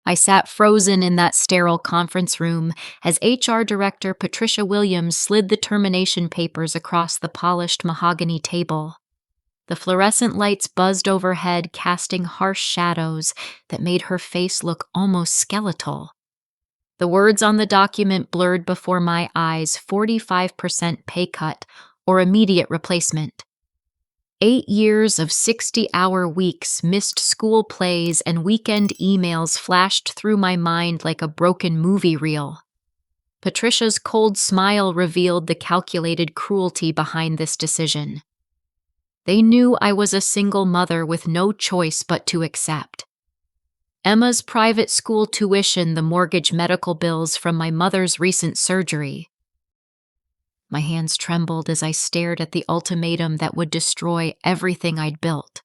I sat frozen in that sterile conference room as HR Director Patricia Williams slid the termination papers across the polished mahogany table. The fluorescent lights buzzed overhead, casting harsh shadows that made her face look almost skeletal. The words on the document blurred before my eyes: 45% pay cut or immediate replacement. 8 years of 60-hour weeks, missed school plays, and weekend emails flashed through my mind like a broken movie reel. Patricia's cold smile revealed the calculated cruelty behind this decision. They knew I was a single mother with no choice but to accept. Emma's private school tuition, the mortgage medical bills from my mother's recent surgery. My hands trembled as I stared at the ultimatum that would destroy everything I'd built.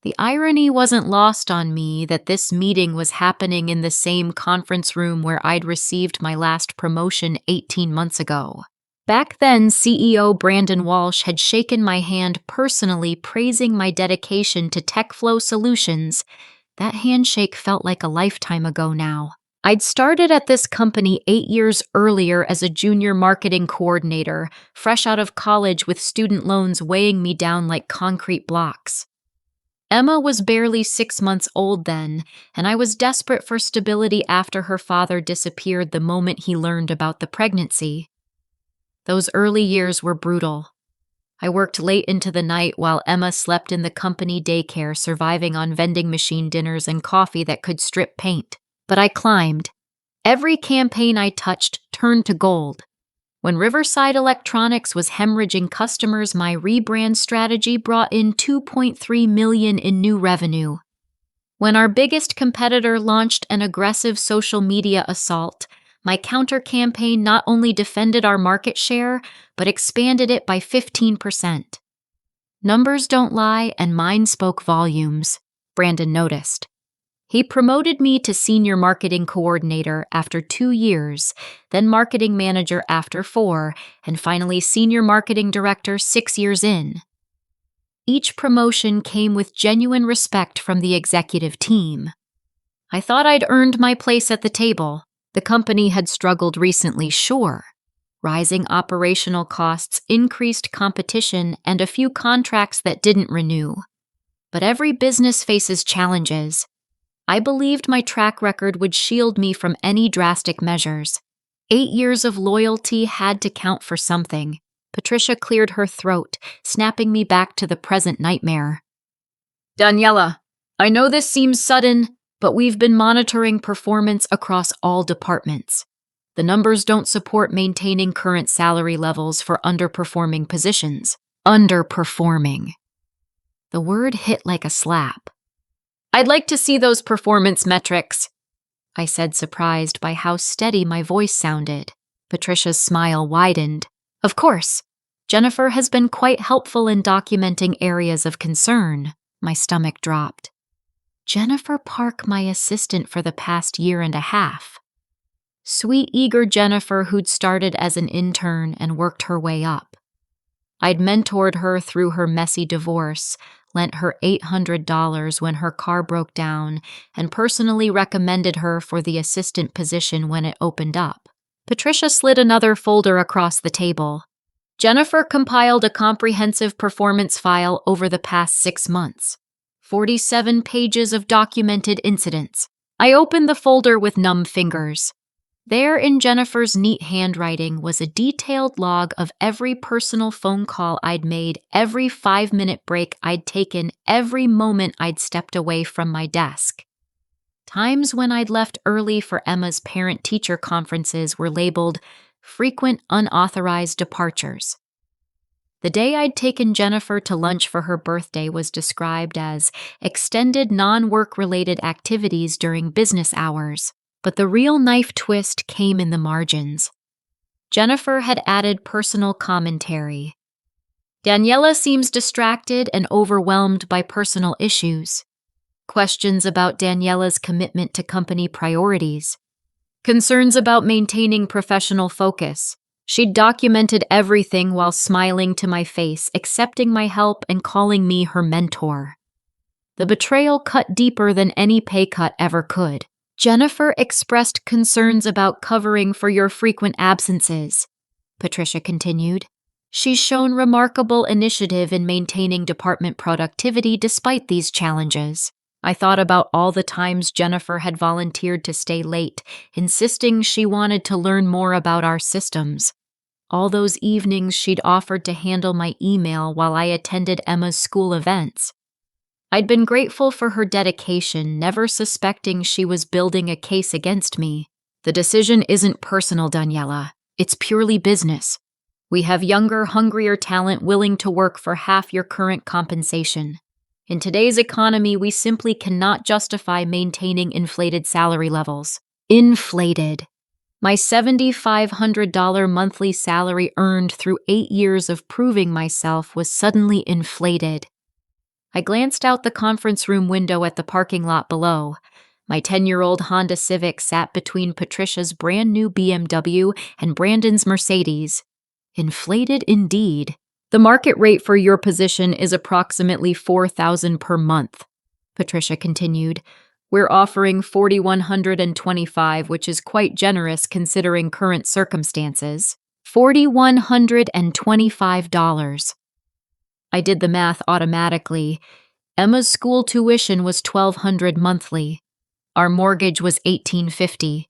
The irony wasn't lost on me that this meeting was happening in the same conference room where I'd received my last promotion 18 months ago. Back then, CEO Brandon Walsh had shaken my hand personally, praising my dedication to TechFlow solutions. That handshake felt like a lifetime ago now. I'd started at this company 8 years earlier as a junior marketing coordinator, fresh out of college with student loans weighing me down like concrete blocks. Emma was barely 6 months old then, and I was desperate for stability after her father disappeared the moment he learned about the pregnancy. Those early years were brutal. I worked late into the night while Emma slept in the company daycare, surviving on vending machine dinners and coffee that could strip paint. But I climbed. Every campaign I touched turned to gold. When Riverside Electronics was hemorrhaging customers, my rebrand strategy brought in $2.3 million in new revenue. When our biggest competitor launched an aggressive social media assault, my counter-campaign not only defended our market share, but expanded it by 15%. Numbers don't lie, and mine spoke volumes, Brandon noticed. He promoted me to senior marketing coordinator after 2 years, then marketing manager after 4, and finally senior marketing director 6 years in. Each promotion came with genuine respect from the executive team. I thought I'd earned my place at the table. The company had struggled recently, sure. Rising operational costs, increased competition, and a few contracts that didn't renew. But every business faces challenges. I believed my track record would shield me from any drastic measures. 8 years of loyalty had to count for something. Patricia cleared her throat, snapping me back to the present nightmare. Daniela, I know this seems sudden, but we've been monitoring performance across all departments. The numbers don't support maintaining current salary levels for underperforming positions. Underperforming. The word hit like a slap. I'd like to see those performance metrics, I said, surprised by how steady my voice sounded. Patricia's smile widened. Of course. Jennifer has been quite helpful in documenting areas of concern. My stomach dropped. Jennifer Park, my assistant for the past 1.5 years. Sweet, eager Jennifer who'd started as an intern and worked her way up. I'd mentored her through her messy divorce, lent her $800 when her car broke down, and personally recommended her for the assistant position when it opened up. Patricia slid another folder across the table. Jennifer compiled a comprehensive performance file over the past 6 months. 47 pages of documented incidents. I opened the folder with numb fingers. There, in Jennifer's neat handwriting, was a detailed log of every personal phone call I'd made, every 5-minute break I'd taken, every moment I'd stepped away from my desk. Times when I'd left early for Emma's parent-teacher conferences were labeled frequent unauthorized departures. The day I'd taken Jennifer to lunch for her birthday was described as extended non-work-related activities during business hours. But the real knife twist came in the margins. Jennifer had added personal commentary. Daniela seems distracted and overwhelmed by personal issues. Questions about Daniela's commitment to company priorities. Concerns about maintaining professional focus. She'd documented everything while smiling to my face, accepting my help and calling me her mentor. The betrayal cut deeper than any pay cut ever could. Jennifer expressed concerns about covering for your frequent absences, Patricia continued. She's shown remarkable initiative in maintaining department productivity despite these challenges. I thought about all the times Jennifer had volunteered to stay late, insisting she wanted to learn more about our systems. All those evenings she'd offered to handle my email while I attended Emma's school events. I'd been grateful for her dedication, never suspecting she was building a case against me. The decision isn't personal, Daniela. It's purely business. We have younger, hungrier talent willing to work for half your current compensation. In today's economy, we simply cannot justify maintaining inflated salary levels. Inflated. My $7,500 monthly salary earned through 8 years of proving myself was suddenly inflated. I glanced out the conference room window at the parking lot below. My 10-year-old Honda Civic sat between Patricia's brand new BMW and Brandon's Mercedes. Inflated indeed. The market rate for your position is approximately $4,000 per month, Patricia continued. We're offering $4,125, which is quite generous considering current circumstances. $4,125. I did the math automatically. Emma's school tuition was $1,200 monthly. Our mortgage was $1,850.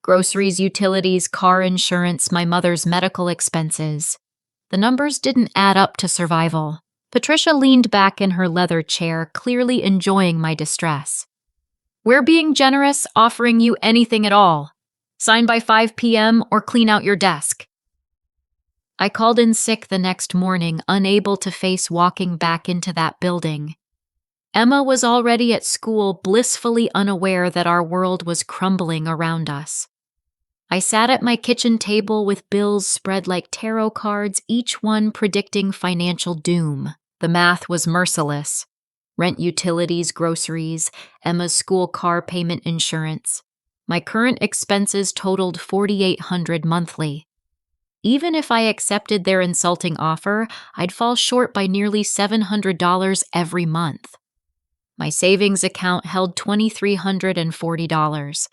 Groceries, utilities, car insurance, my mother's medical expenses. The numbers didn't add up to survival. Patricia leaned back in her leather chair, clearly enjoying my distress. We're being generous, offering you anything at all. Sign by 5 p.m. or clean out your desk. I called in sick the next morning, unable to face walking back into that building. Emma was already at school, blissfully unaware that our world was crumbling around us. I sat at my kitchen table with bills spread like tarot cards, each one predicting financial doom. The math was merciless. Rent, utilities, groceries, Emma's school car payment, insurance. My current expenses totaled $4,800 monthly. Even if I accepted their insulting offer, I'd fall short by nearly $700 every month. My savings account held $2,340.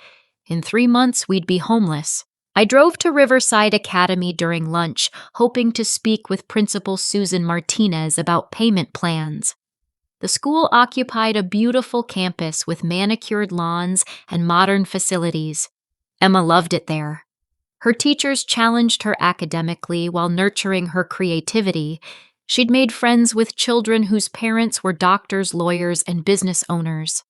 In 3 months, we'd be homeless. I drove to Riverside Academy during lunch, hoping to speak with Principal Susan Martinez about payment plans. The school occupied a beautiful campus with manicured lawns and modern facilities. Emma loved it there. Her teachers challenged her academically while nurturing her creativity. She'd made friends with children whose parents were doctors, lawyers, and business owners.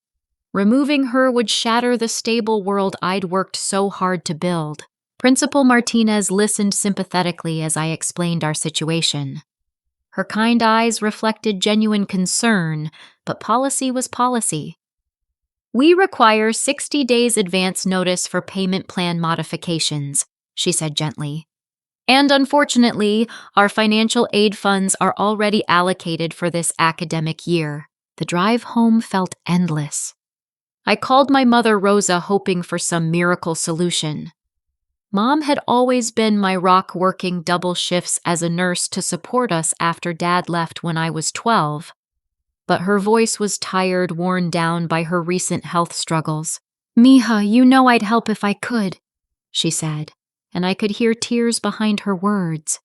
Removing her would shatter the stable world I'd worked so hard to build. Principal Martinez listened sympathetically as I explained our situation. Her kind eyes reflected genuine concern, but policy was policy. We require 60 days advance notice for payment plan modifications, she said gently. And unfortunately, our financial aid funds are already allocated for this academic year. The drive home felt endless. I called my mother Rosa, hoping for some miracle solution. Mom had always been my rock, working double shifts as a nurse to support us after Dad left when I was 12. But her voice was tired, worn down by her recent health struggles. Mija, you know I'd help if I could, she said, and I could hear tears behind her words.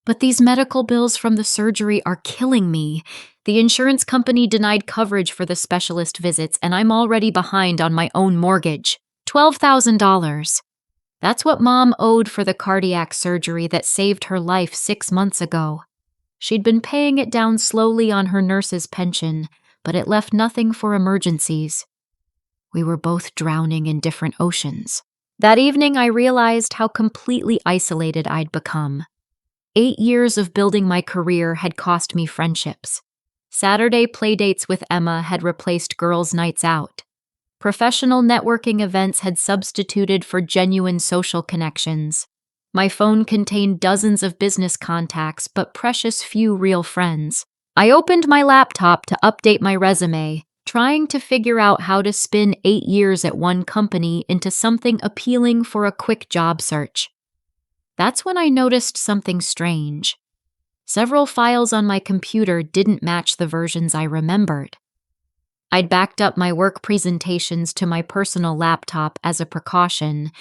But these medical bills from the surgery are killing me. The insurance company denied coverage for the specialist visits, and I'm already behind on my own mortgage. $12,000. That's what Mom owed for the cardiac surgery that saved her life 6 months ago. She'd been paying it down slowly on her nurse's pension, but it left nothing for emergencies. We were both drowning in different oceans. That evening, I realized how completely isolated I'd become. 8 years of building my career had cost me friendships. Saturday playdates with Emma had replaced girls' nights out. Professional networking events had substituted for genuine social connections. My phone contained dozens of business contacts, but precious few real friends. I opened my laptop to update my resume, trying to figure out how to spin 8 years at one company into something appealing for a quick job search. That's when I noticed something strange. Several files on my computer didn't match the versions I remembered. I'd backed up my work presentations to my personal laptop as a precaution,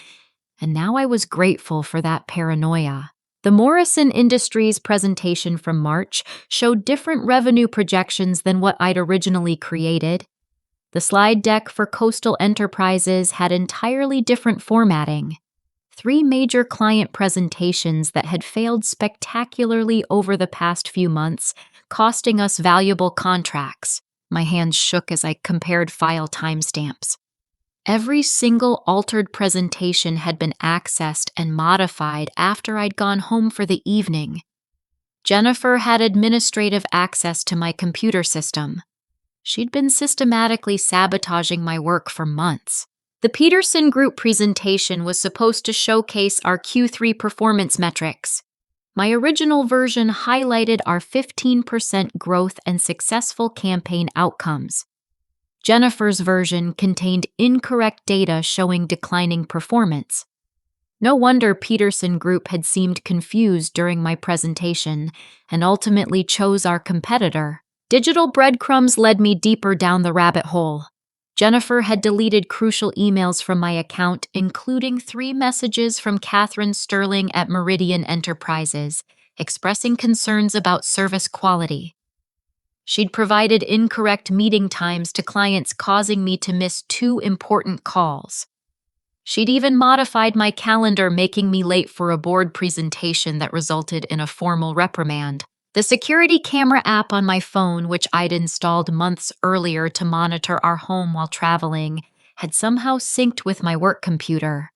and now I was grateful for that paranoia. The Morrison Industries presentation from March showed different revenue projections than what I'd originally created. The slide deck for Coastal Enterprises had entirely different formatting. 3 major client presentations that had failed spectacularly over the past few months, costing us valuable contracts. My hands shook as I compared file timestamps. Every single altered presentation had been accessed and modified after I'd gone home for the evening. Jennifer had administrative access to my computer system. She'd been systematically sabotaging my work for months. The Peterson Group presentation was supposed to showcase our Q3 performance metrics. My original version highlighted our 15% growth and successful campaign outcomes. Jennifer's version contained incorrect data showing declining performance. No wonder Peterson Group had seemed confused during my presentation and ultimately chose our competitor. Digital breadcrumbs led me deeper down the rabbit hole. Jennifer had deleted crucial emails from my account, including 3 messages from Catherine Sterling at Meridian Enterprises, expressing concerns about service quality. She'd provided incorrect meeting times to clients, causing me to miss 2 important calls. She'd even modified my calendar, making me late for a board presentation that resulted in a formal reprimand. The security camera app on my phone, which I'd installed months earlier to monitor our home while traveling, had somehow synced with my work computer.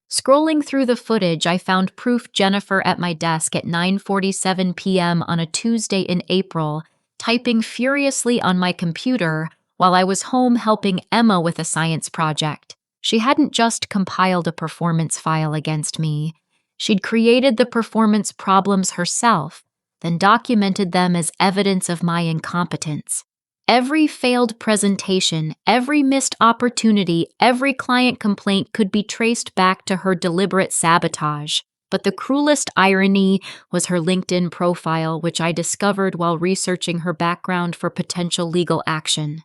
Scrolling through the footage, I found proof Jennifer at my desk at 9:47 p.m. on a Tuesday in April, typing furiously on my computer while I was home helping Emma with a science project. She hadn't just compiled a performance file against me. She'd created the performance problems herself, then documented them as evidence of my incompetence. Every failed presentation, every missed opportunity, every client complaint could be traced back to her deliberate sabotage. But the cruelest irony was her LinkedIn profile, which I discovered while researching her background for potential legal action.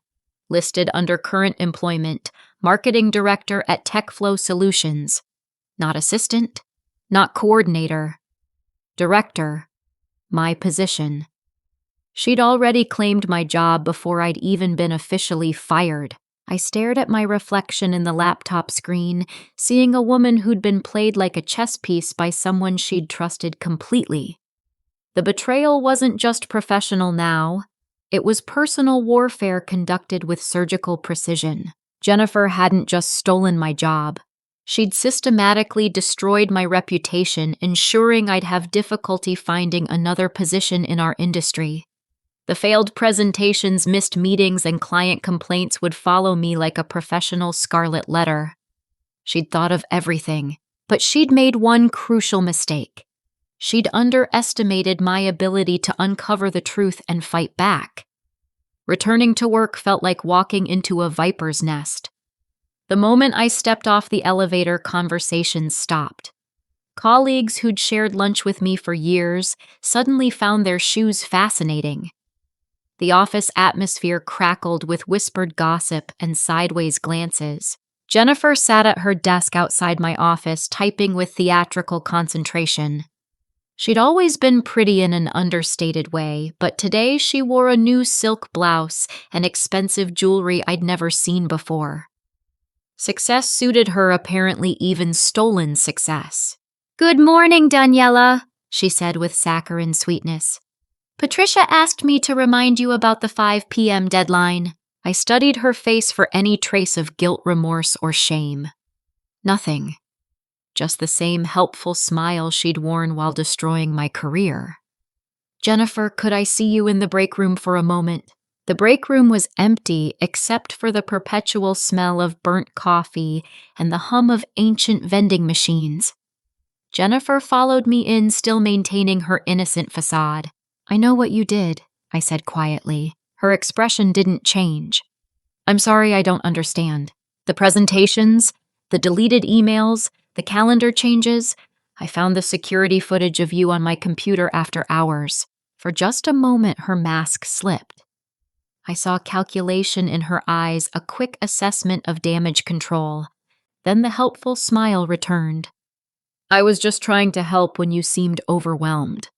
Listed under current employment, Marketing Director at TechFlow Solutions. Not assistant, not coordinator. Director. My position. She'd already claimed my job before I'd even been officially fired. I stared at my reflection in the laptop screen, seeing a woman who'd been played like a chess piece by someone she'd trusted completely. The betrayal wasn't just professional now. It was personal warfare conducted with surgical precision. Jennifer hadn't just stolen my job. She'd systematically destroyed my reputation, ensuring I'd have difficulty finding another position in our industry. The failed presentations, missed meetings, and client complaints would follow me like a professional scarlet letter. She'd thought of everything, but she'd made one crucial mistake. She'd underestimated my ability to uncover the truth and fight back. Returning to work felt like walking into a viper's nest. The moment I stepped off the elevator, conversations stopped. Colleagues who'd shared lunch with me for years suddenly found their shoes fascinating. The office atmosphere crackled with whispered gossip and sideways glances. Jennifer sat at her desk outside my office, typing with theatrical concentration. She'd always been pretty in an understated way, but today she wore a new silk blouse and expensive jewelry I'd never seen before. Success suited her, apparently even stolen success. "Good morning, Daniela," she said with saccharine sweetness. "Patricia asked me to remind you about the 5 p.m. deadline." I studied her face for any trace of guilt, remorse, or shame. Nothing. Just the same helpful smile she'd worn while destroying my career. "Jennifer, could I see you in the break room for a moment?" The break room was empty except for the perpetual smell of burnt coffee and the hum of ancient vending machines. Jennifer followed me in, still maintaining her innocent facade. "I know what you did," I said quietly. Her expression didn't change. "I'm sorry, I don't understand. The presentations, the deleted emails, the calendar changes. I found the security footage of you on my computer after hours." For just a moment, her mask slipped. I saw calculation in her eyes, a quick assessment of damage control. Then the helpful smile returned. I was just trying to help when you seemed overwhelmed.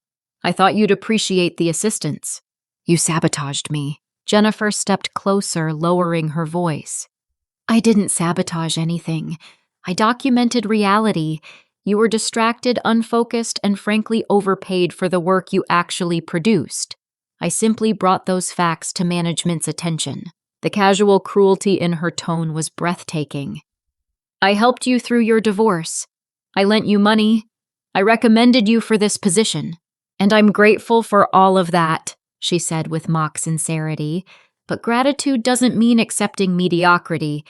I thought you'd appreciate the assistance. You sabotaged me. Jennifer stepped closer, lowering her voice. I didn't sabotage anything. I documented reality. You were distracted, unfocused, and frankly overpaid for the work you actually produced. I simply brought those facts to management's attention. The casual cruelty in her tone was breathtaking. I helped you through your divorce. I lent you money. I recommended you for this position. And I'm grateful for all of that, she said with mock sincerity. But gratitude doesn't mean accepting mediocrity.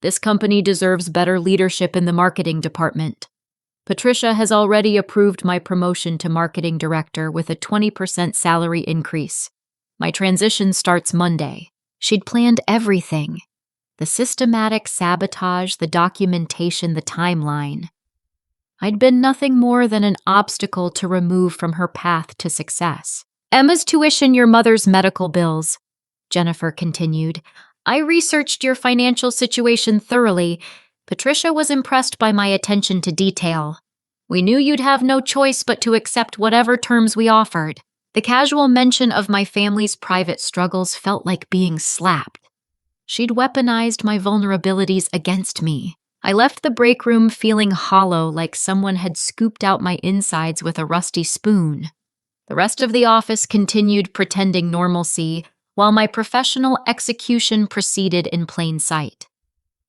This company deserves better leadership in the marketing department. Patricia has already approved my promotion to marketing director with a 20% salary increase. My transition starts Monday. She'd planned everything. The systematic sabotage, the documentation, the timeline. I'd been nothing more than an obstacle to remove from her path to success. Emma's tuition, your mother's medical bills, Jennifer continued. I researched your financial situation thoroughly. Patricia was impressed by my attention to detail. We knew you'd have no choice but to accept whatever terms we offered. The casual mention of my family's private struggles felt like being slapped. She'd weaponized my vulnerabilities against me. I left the break room feeling hollow, like someone had scooped out my insides with a rusty spoon. The rest of the office continued pretending normalcy, while my professional execution proceeded in plain sight.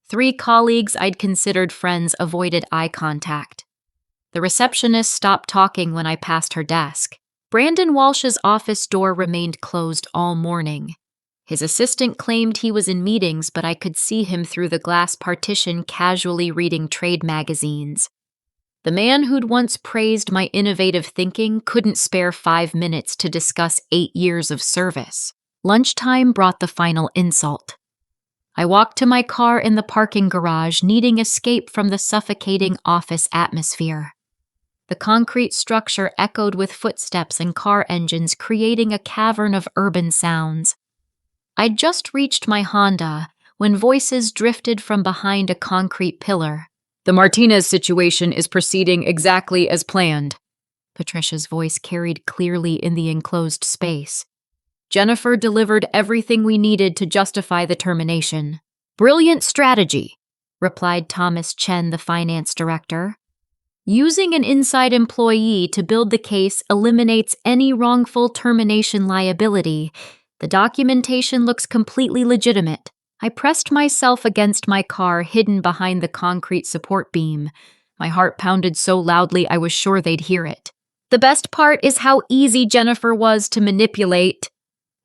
3 colleagues I'd considered friends avoided eye contact. The receptionist stopped talking when I passed her desk. Brandon Walsh's office door remained closed all morning. His assistant claimed he was in meetings, but I could see him through the glass partition casually reading trade magazines. The man who'd once praised my innovative thinking couldn't spare 5 minutes to discuss 8 years of service. Lunchtime brought the final insult. I walked to my car in the parking garage, needing escape from the suffocating office atmosphere. The concrete structure echoed with footsteps and car engines, creating a cavern of urban sounds. I'd just reached my Honda when voices drifted from behind a concrete pillar. The Martinez situation is proceeding exactly as planned. Patricia's voice carried clearly in the enclosed space. Jennifer delivered everything we needed to justify the termination. Brilliant strategy, replied Thomas Chen, the finance director. Using an inside employee to build the case eliminates any wrongful termination liability. The documentation looks completely legitimate. I pressed myself against my car, hidden behind the concrete support beam. My heart pounded so loudly I was sure they'd hear it. The best part is how easy Jennifer was to manipulate,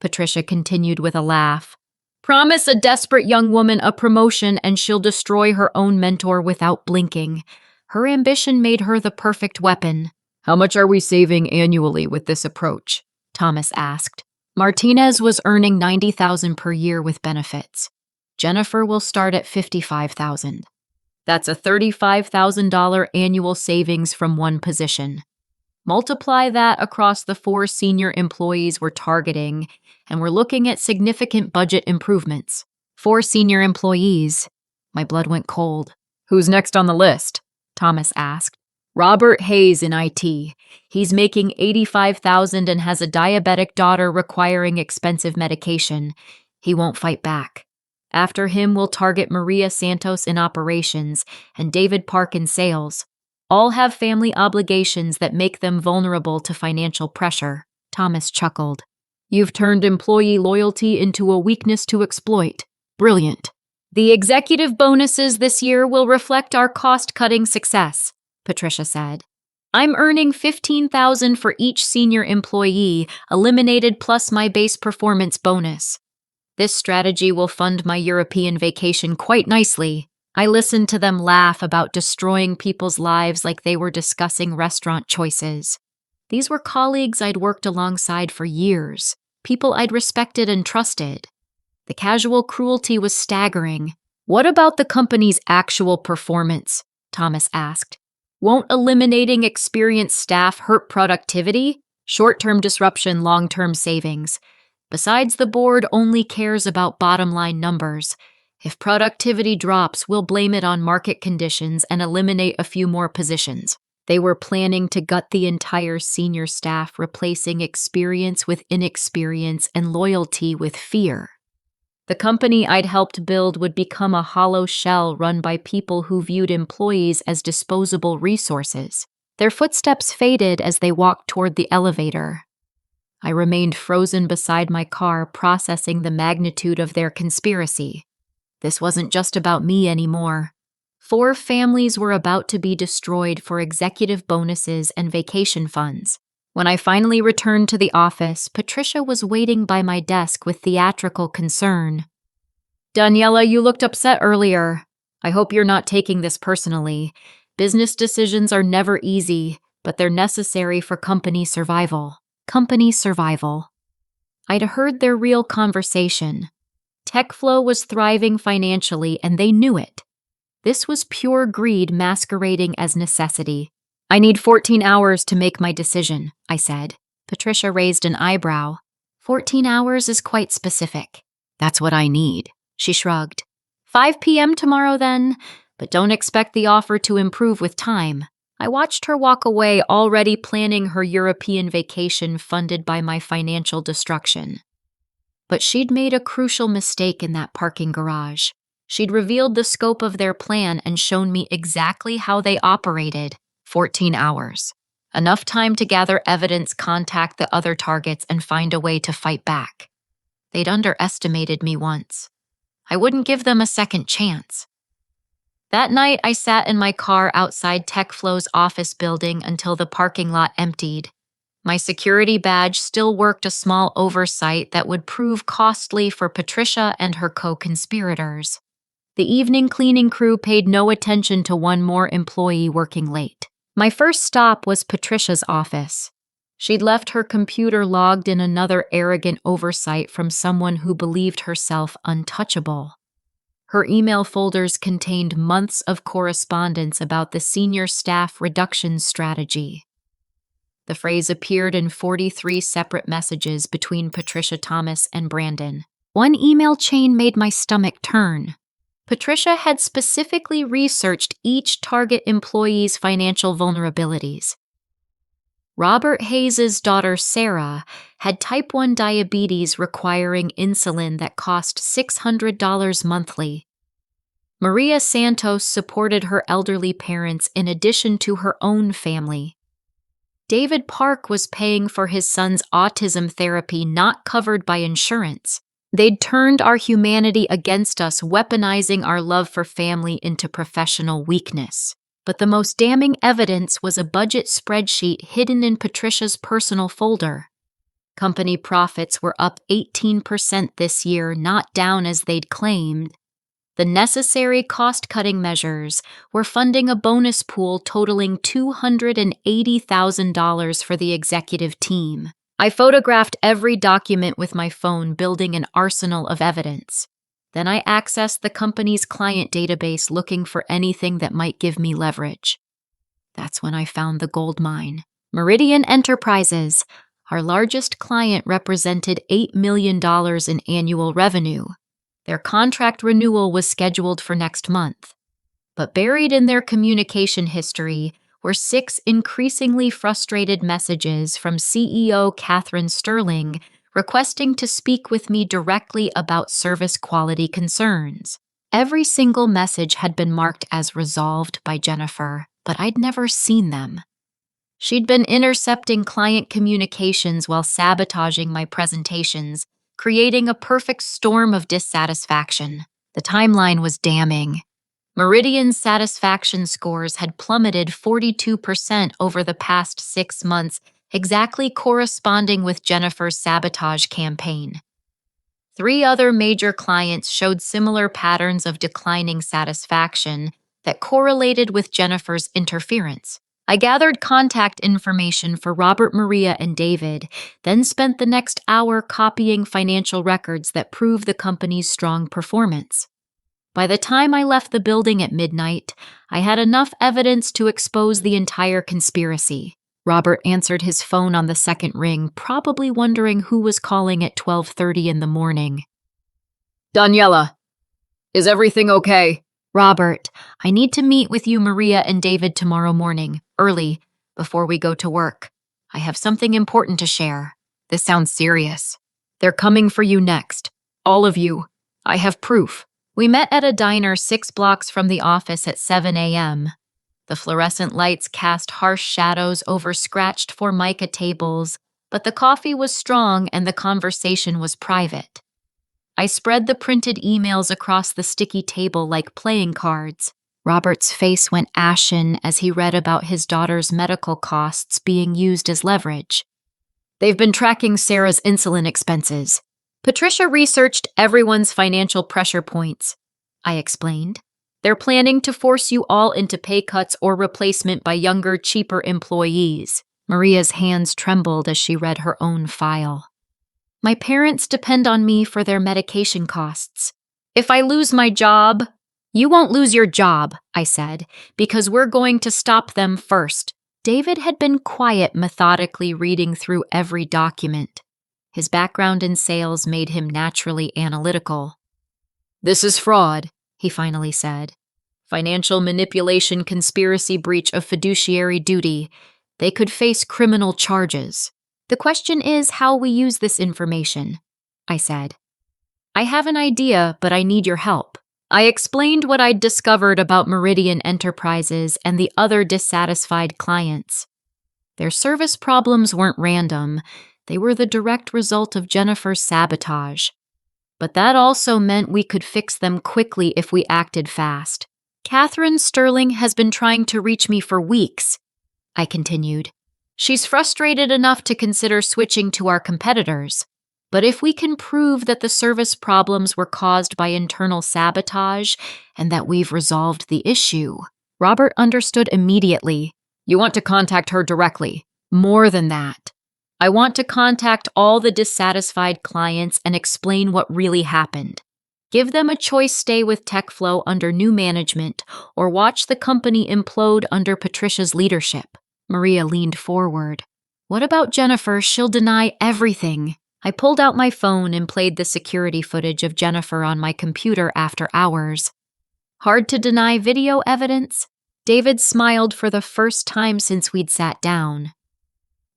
Patricia continued with a laugh. Promise a desperate young woman a promotion and she'll destroy her own mentor without blinking. Her ambition made her the perfect weapon. How much are we saving annually with this approach? Thomas asked. Martinez was earning $90,000 per year with benefits. Jennifer will start at $55,000. That's a $35,000 annual savings from one position. Multiply that across the 4 senior employees we're targeting, and we're looking at significant budget improvements. 4 senior employees. My blood went cold. Who's next on the list? Thomas asked. Robert Hayes in IT. He's making $85,000 and has a diabetic daughter requiring expensive medication. He won't fight back. After him, we'll target Maria Santos in operations and David Park in sales. All have family obligations that make them vulnerable to financial pressure. Thomas chuckled. You've turned employee loyalty into a weakness to exploit. Brilliant. The executive bonuses this year will reflect our cost-cutting success, Patricia said. I'm earning $15,000 for each senior employee, eliminated plus my base performance bonus. This strategy will fund my European vacation quite nicely. I listened to them laugh about destroying people's lives like they were discussing restaurant choices. These were colleagues I'd worked alongside for years, people I'd respected and trusted. The casual cruelty was staggering. What about the company's actual performance? Thomas asked. Won't eliminating experienced staff hurt productivity? Short-term disruption, long-term savings. Besides, the board only cares about bottom-line numbers. If productivity drops, we'll blame it on market conditions and eliminate a few more positions. They were planning to gut the entire senior staff, replacing experience with inexperience and loyalty with fear. The company I'd helped build would become a hollow shell run by people who viewed employees as disposable resources. Their footsteps faded as they walked toward the elevator. I remained frozen beside my car, processing the magnitude of their conspiracy. This wasn't just about me anymore. 4 families were about to be destroyed for executive bonuses and vacation funds. When I finally returned to the office, Patricia was waiting by my desk with theatrical concern. "Daniela, you looked upset earlier. I hope you're not taking this personally. Business decisions are never easy, but they're necessary for company survival." Company survival. I'd heard their real conversation. TechFlow was thriving financially, and they knew it. This was pure greed masquerading as necessity. "I need 14 hours to make my decision," I said. Patricia raised an eyebrow. 14 hours is quite specific. "That's what I need," she shrugged. 5 p.m. tomorrow then, but don't expect the offer to improve with time. I watched her walk away, already planning her European vacation funded by my financial destruction. But she'd made a crucial mistake in that parking garage. She'd revealed the scope of their plan and shown me exactly how they operated. 14 hours. Enough time to gather evidence, contact the other targets, and find a way to fight back. They'd underestimated me once. I wouldn't give them a second chance. That night, I sat in my car outside TechFlow's office building until the parking lot emptied. My security badge still worked a small oversight that would prove costly for Patricia and her co-conspirators. The evening cleaning crew paid no attention to one more employee working late. My first stop was Patricia's office. She'd left her computer logged in another arrogant oversight from someone who believed herself untouchable. Her email folders contained months of correspondence about the senior staff reduction strategy. The phrase appeared in 43 separate messages between Patricia Thomas and Brandon. One email chain made my stomach turn. Patricia had specifically researched each target employee's financial vulnerabilities. Robert Hayes' daughter Sarah had type 1 diabetes requiring insulin that cost $600 monthly. Maria Santos supported her elderly parents in addition to her own family. David Park was paying for his son's autism therapy not covered by insurance. They'd turned our humanity against us, weaponizing our love for family into professional weakness. But the most damning evidence was a budget spreadsheet hidden in Patricia's personal folder. Company profits were up 18% this year, not down as they'd claimed. The necessary cost-cutting measures were funding a bonus pool totaling $280,000 for the executive team. I photographed every document with my phone, building an arsenal of evidence. Then I accessed the company's client database looking for anything that might give me leverage. That's when I found the gold mine. Meridian Enterprises. Our largest client represented $8 million in annual revenue. Their contract renewal was scheduled for next month. But buried in their communication history were 6 increasingly frustrated messages from CEO Catherine Sterling requesting to speak with me directly about service quality concerns. Every single message had been marked as resolved by Jennifer, but I'd never seen them. She'd been intercepting client communications while sabotaging my presentations, creating a perfect storm of dissatisfaction. The timeline was damning. Meridian's satisfaction scores had plummeted 42% over the past 6 months, exactly corresponding with Jennifer's sabotage campaign. 3 other major clients showed similar patterns of declining satisfaction that correlated with Jennifer's interference. I gathered contact information for Robert, Maria, and David, then spent the next hour copying financial records that prove the company's strong performance. By the time I left the building at midnight, I had enough evidence to expose the entire conspiracy. Robert answered his phone on the second ring, probably wondering who was calling at 12:30 in the morning. Daniela, is everything okay? Robert, I need to meet with you, Maria, and David tomorrow morning, early, before we go to work. I have something important to share. This sounds serious. They're coming for you next. All of you. I have proof. We met at a diner 6 blocks from the office at 7 a.m. The fluorescent lights cast harsh shadows over scratched formica tables, but the coffee was strong and the conversation was private. I spread the printed emails across the sticky table like playing cards. Robert's face went ashen as he read about his daughter's medical costs being used as leverage. They've been tracking Sarah's insulin expenses. Patricia researched everyone's financial pressure points, I explained. They're planning to force you all into pay cuts or replacement by younger, cheaper employees. Maria's hands trembled as she read her own file. My parents depend on me for their medication costs. If I lose my job, you won't lose your job, I said, because we're going to stop them first. David had been quiet, methodically reading through every document. His background in sales made him naturally analytical. This is fraud, he finally said. Financial manipulation, conspiracy, breach of fiduciary duty. They could face criminal charges. The question is how we use this information, I said. I have an idea, but I need your help. I explained what I'd discovered about Meridian Enterprises and the other dissatisfied clients. Their service problems weren't random. They were the direct result of Jennifer's sabotage. But that also meant we could fix them quickly if we acted fast. Catherine Sterling has been trying to reach me for weeks, I continued. She's frustrated enough to consider switching to our competitors. But if we can prove that the service problems were caused by internal sabotage and that we've resolved the issue, Robert understood immediately. You want to contact her directly. More than that. I want to contact all the dissatisfied clients and explain what really happened. Give them a choice: stay with TechFlow under new management or watch the company implode under Patricia's leadership. Maria leaned forward. What about Jennifer? She'll deny everything. I pulled out my phone and played the security footage of Jennifer on my computer after hours. Hard to deny video evidence? David smiled for the first time since we'd sat down.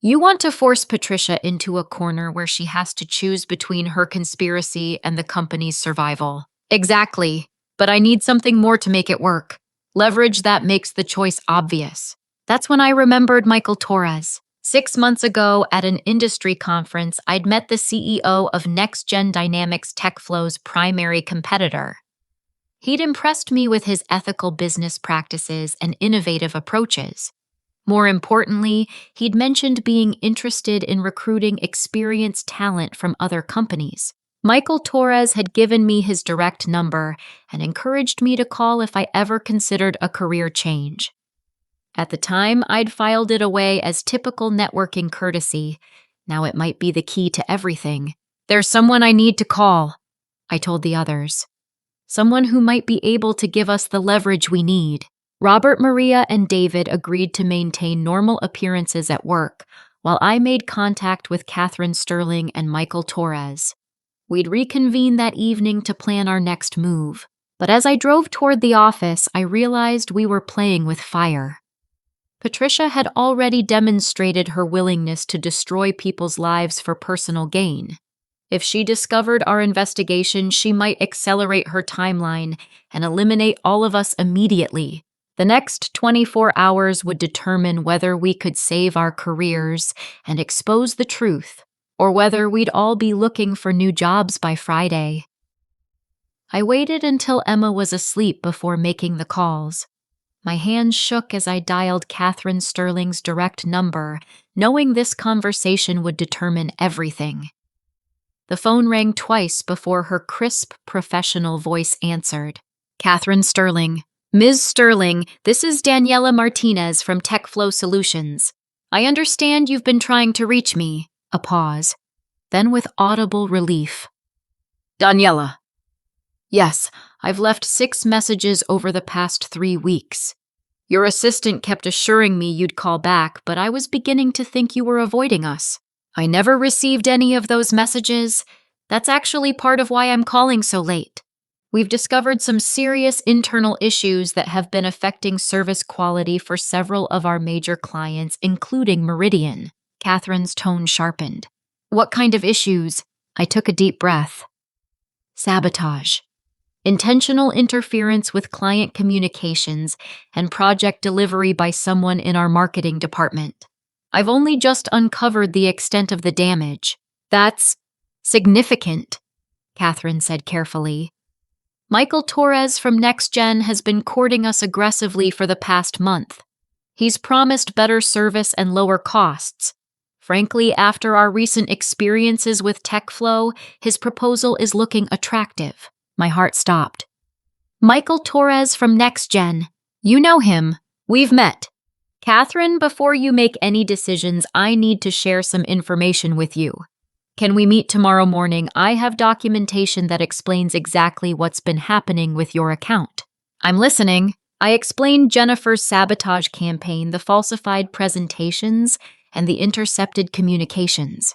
You want to force Patricia into a corner where she has to choose between her conspiracy and the company's survival. Exactly, but I need something more to make it work. Leverage that makes the choice obvious. That's when I remembered Michael Torres. 6 months ago at an industry conference, I'd met the CEO of Next Gen Dynamics TechFlow's primary competitor. He'd impressed me with his ethical business practices and innovative approaches. More importantly, he'd mentioned being interested in recruiting experienced talent from other companies. Michael Torres had given me his direct number and encouraged me to call if I ever considered a career change. At the time, I'd filed it away as typical networking courtesy. Now it might be the key to everything. There's someone I need to call, I told the others. Someone who might be able to give us the leverage we need. Robert, Maria, and David agreed to maintain normal appearances at work, while I made contact with Catherine Sterling and Michael Torres. We'd reconvene that evening to plan our next move. But as I drove toward the office, I realized we were playing with fire. Patricia had already demonstrated her willingness to destroy people's lives for personal gain. If she discovered our investigation, she might accelerate her timeline and eliminate all of us immediately. The next 24 hours would determine whether we could save our careers and expose the truth, or whether we'd all be looking for new jobs by Friday. I waited until Emma was asleep before making the calls. My hands shook as I dialed Catherine Sterling's direct number, knowing this conversation would determine everything. The phone rang twice before her crisp, professional voice answered. Catherine Sterling. Ms. Sterling, this is Daniela Martinez from TechFlow Solutions. I understand you've been trying to reach me. A pause. Then with audible relief. Daniela. Yes, I've left 6 messages over the past 3 weeks. Your assistant kept assuring me you'd call back, but I was beginning to think you were avoiding us. I never received any of those messages. That's actually part of why I'm calling so late. We've discovered some serious internal issues that have been affecting service quality for several of our major clients, including Meridian. Catherine's tone sharpened. What kind of issues? I took a deep breath. Sabotage. Intentional interference with client communications and project delivery by someone in our marketing department. I've only just uncovered the extent of the damage. That's significant, Catherine said carefully. Michael Torres from NextGen has been courting us aggressively for the past month. He's promised better service and lower costs. Frankly, after our recent experiences with TechFlow, his proposal is looking attractive. My heart stopped. Michael Torres from NextGen. You know him. We've met. Catherine, before you make any decisions, I need to share some information with you. Can we meet tomorrow morning? I have documentation that explains exactly what's been happening with your account. I'm listening. I explained Jennifer's sabotage campaign, the falsified presentations, and the intercepted communications.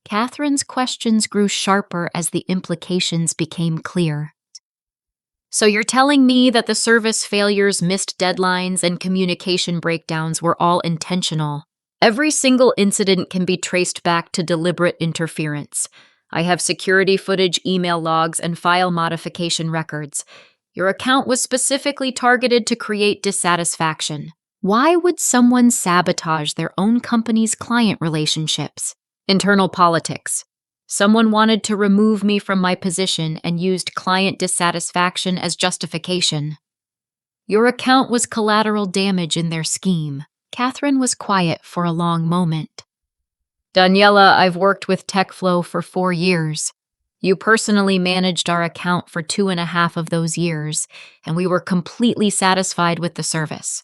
Catherine's questions grew sharper as the implications became clear. So you're telling me that the service failures, missed deadlines, and communication breakdowns were all intentional? Every single incident can be traced back to deliberate interference. I have security footage, email logs, and file modification records. Your account was specifically targeted to create dissatisfaction. Why would someone sabotage their own company's client relationships? Internal politics. Someone wanted to remove me from my position and used client dissatisfaction as justification. Your account was collateral damage in their scheme. Catherine was quiet for a long moment. Daniela, I've worked with TechFlow for 4 years. You personally managed our account for 2.5 of those years, and we were completely satisfied with the service.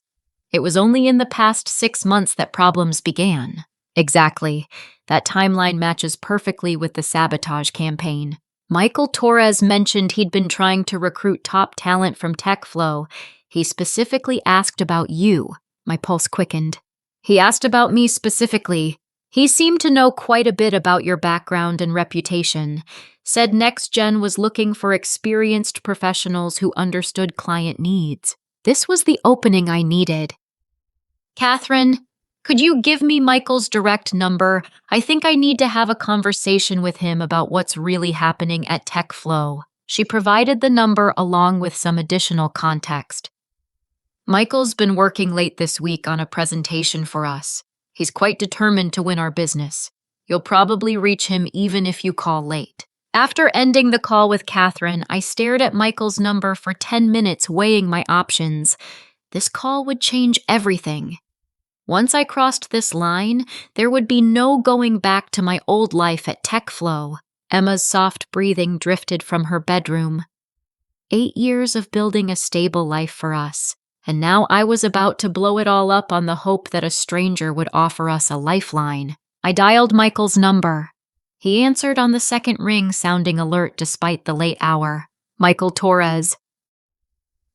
It was only in the past 6 months that problems began. Exactly. That timeline matches perfectly with the sabotage campaign. Michael Torres mentioned he'd been trying to recruit top talent from TechFlow. He specifically asked about you. My pulse quickened. He asked about me specifically. He seemed to know quite a bit about your background and reputation. Said NextGen was looking for experienced professionals who understood client needs. This was the opening I needed. Catherine, could you give me Michael's direct number? I think I need to have a conversation with him about what's really happening at TechFlow. She provided the number along with some additional context. Michael's been working late this week on a presentation for us. He's quite determined to win our business. You'll probably reach him even if you call late. After ending the call with Catherine, I stared at Michael's number for 10 minutes, weighing my options. This call would change everything. Once I crossed this line, there would be no going back to my old life at TechFlow. Emma's soft breathing drifted from her bedroom. 8 years of building a stable life for us. And now I was about to blow it all up on the hope that a stranger would offer us a lifeline. I dialed Michael's number. He answered on the second ring, sounding alert despite the late hour. Michael Torres.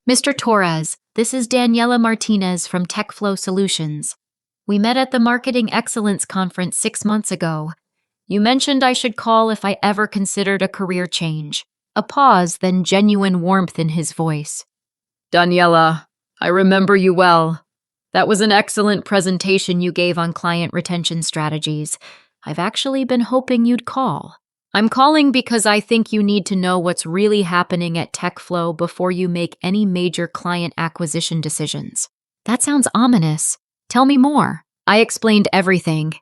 Mr. Torres, this is Daniela Martinez from TechFlow Solutions. We met at the Marketing Excellence Conference 6 months ago. You mentioned I should call if I ever considered a career change. A pause, then genuine warmth in his voice. Daniela, I remember you well. That was an excellent presentation you gave on client retention strategies. I've actually been hoping you'd call. I'm calling because I think you need to know what's really happening at TechFlow before you make any major client acquisition decisions. That sounds ominous. Tell me more. I explained everything.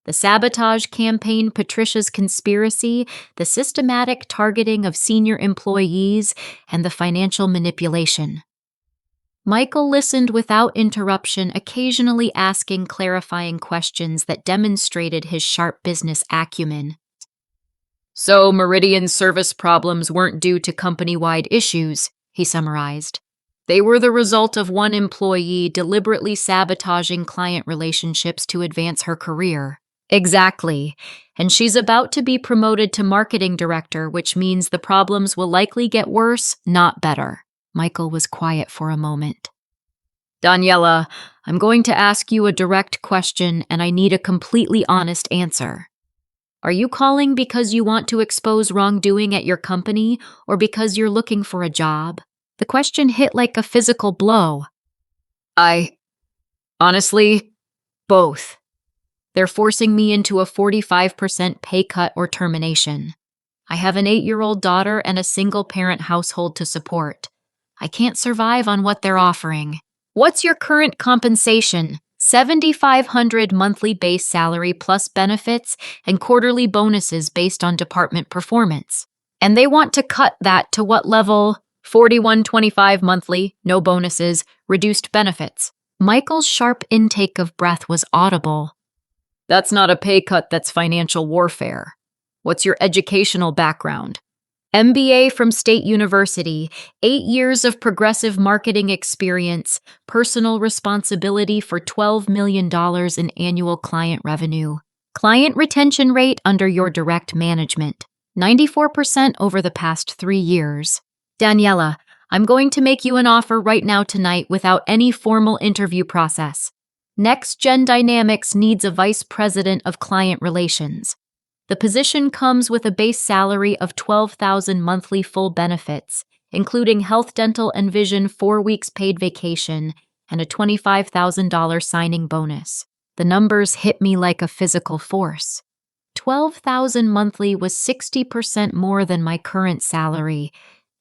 The sabotage campaign, Patricia's conspiracy, the systematic targeting of senior employees, and the financial manipulation. Michael listened without interruption, occasionally asking clarifying questions that demonstrated his sharp business acumen. So Meridian's service problems weren't due to company-wide issues, he summarized. They were the result of one employee deliberately sabotaging client relationships to advance her career. Exactly. And she's about to be promoted to marketing director, which means the problems will likely get worse, not better. Michael was quiet for a moment. Daniela, I'm going to ask you a direct question and I need a completely honest answer. Are you calling because you want to expose wrongdoing at your company or because you're looking for a job? The question hit like a physical blow. Honestly, both. They're forcing me into a 45% pay cut or termination. I have an 8-year-old daughter and a single-parent household to support. I can't survive on what they're offering. What's your current compensation? $7,500 monthly base salary plus benefits and quarterly bonuses based on department performance. And they want to cut that to what level? $41.25 monthly, no bonuses, reduced benefits. Michael's sharp intake of breath was audible. That's not a pay cut, that's financial warfare. What's your educational background? MBA from State University, 8 years of progressive marketing experience, personal responsibility for $12 million in annual client revenue. Client retention rate under your direct management, 94% over the past 3 years. Daniela, I'm going to make you an offer right now tonight without any formal interview process. Next Gen Dynamics needs a vice president of client relations. The position comes with a base salary of $12,000 monthly full benefits, including health, dental, and vision, 4 weeks paid vacation, and a $25,000 signing bonus. The numbers hit me like a physical force. $12,000 monthly was 60% more than my current salary.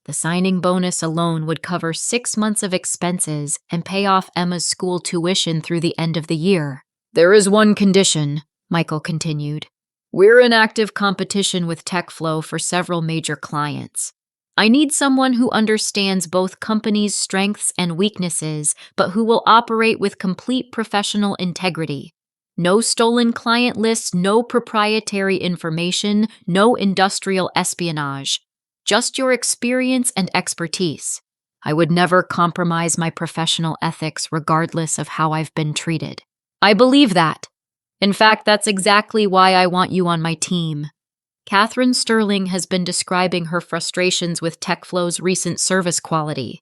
The signing bonus alone would cover 6 months of expenses and pay off Emma's school tuition through the end of the year. There is one condition, Michael continued. We're in active competition with TechFlow for several major clients. I need someone who understands both companies' strengths and weaknesses, but who will operate with complete professional integrity. No stolen client lists, no proprietary information, no industrial espionage. Just your experience and expertise. I would never compromise my professional ethics regardless of how I've been treated. I believe that. In fact, that's exactly why I want you on my team. Catherine Sterling has been describing her frustrations with TechFlow's recent service quality.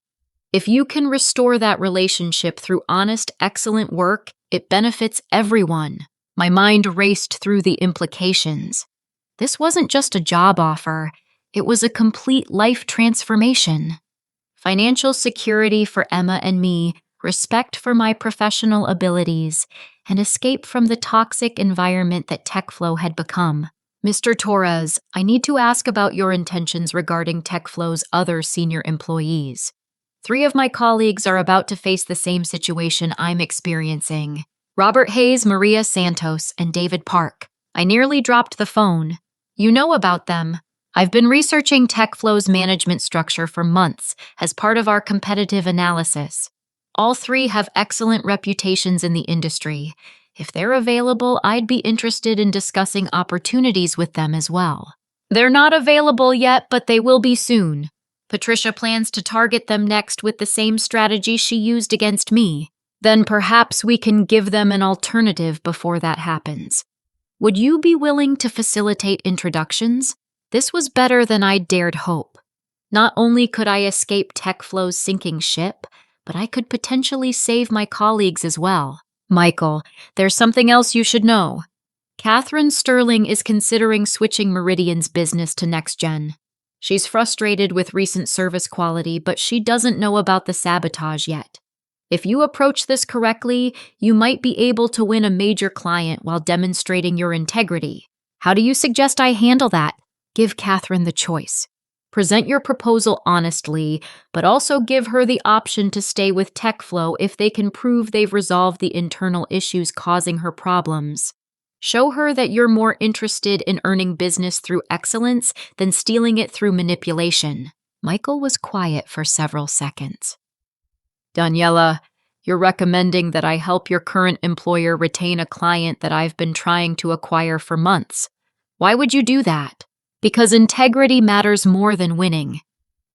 If you can restore that relationship through honest, excellent work, it benefits everyone. My mind raced through the implications. This wasn't just a job offer. It was a complete life transformation. Financial security for Emma and me, respect for my professional abilities, and escape from the toxic environment that TechFlow had become. Mr. Torres, I need to ask about your intentions regarding TechFlow's other senior employees. 3 of my colleagues are about to face the same situation I'm experiencing. Robert Hayes, Maria Santos, and David Park. I nearly dropped the phone. You know about them. I've been researching TechFlow's management structure for months as part of our competitive analysis. All 3 have excellent reputations in the industry. If they're available, I'd be interested in discussing opportunities with them as well. They're not available yet, but they will be soon. Patricia plans to target them next with the same strategy she used against me. Then perhaps we can give them an alternative before that happens. Would you be willing to facilitate introductions? This was better than I'd dared hope. Not only could I escape TechFlow's sinking ship, but I could potentially save my colleagues as well. Michael, there's something else you should know. Catherine Sterling is considering switching Meridian's business to NextGen. She's frustrated with recent service quality, but she doesn't know about the sabotage yet. If you approach this correctly, you might be able to win a major client while demonstrating your integrity. How do you suggest I handle that? Give Catherine the choice. Present your proposal honestly, but also give her the option to stay with TechFlow if they can prove they've resolved the internal issues causing her problems. Show her that you're more interested in earning business through excellence than stealing it through manipulation. Michael was quiet for several seconds. Daniela, you're recommending that I help your current employer retain a client that I've been trying to acquire for months. Why would you do that? Because integrity matters more than winning.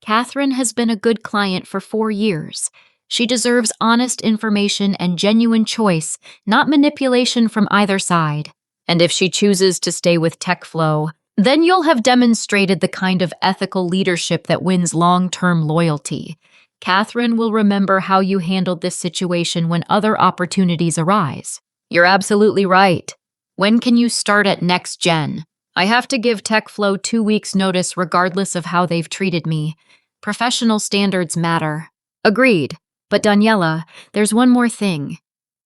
Catherine has been a good client for 4 years. She deserves honest information and genuine choice, not manipulation from either side. And if she chooses to stay with TechFlow, then you'll have demonstrated the kind of ethical leadership that wins long-term loyalty. Catherine will remember how you handled this situation when other opportunities arise. You're absolutely right. When can you start at Next Gen? I have to give TechFlow 2 weeks' notice regardless of how they've treated me. Professional standards matter. Agreed. But Daniela, there's one more thing.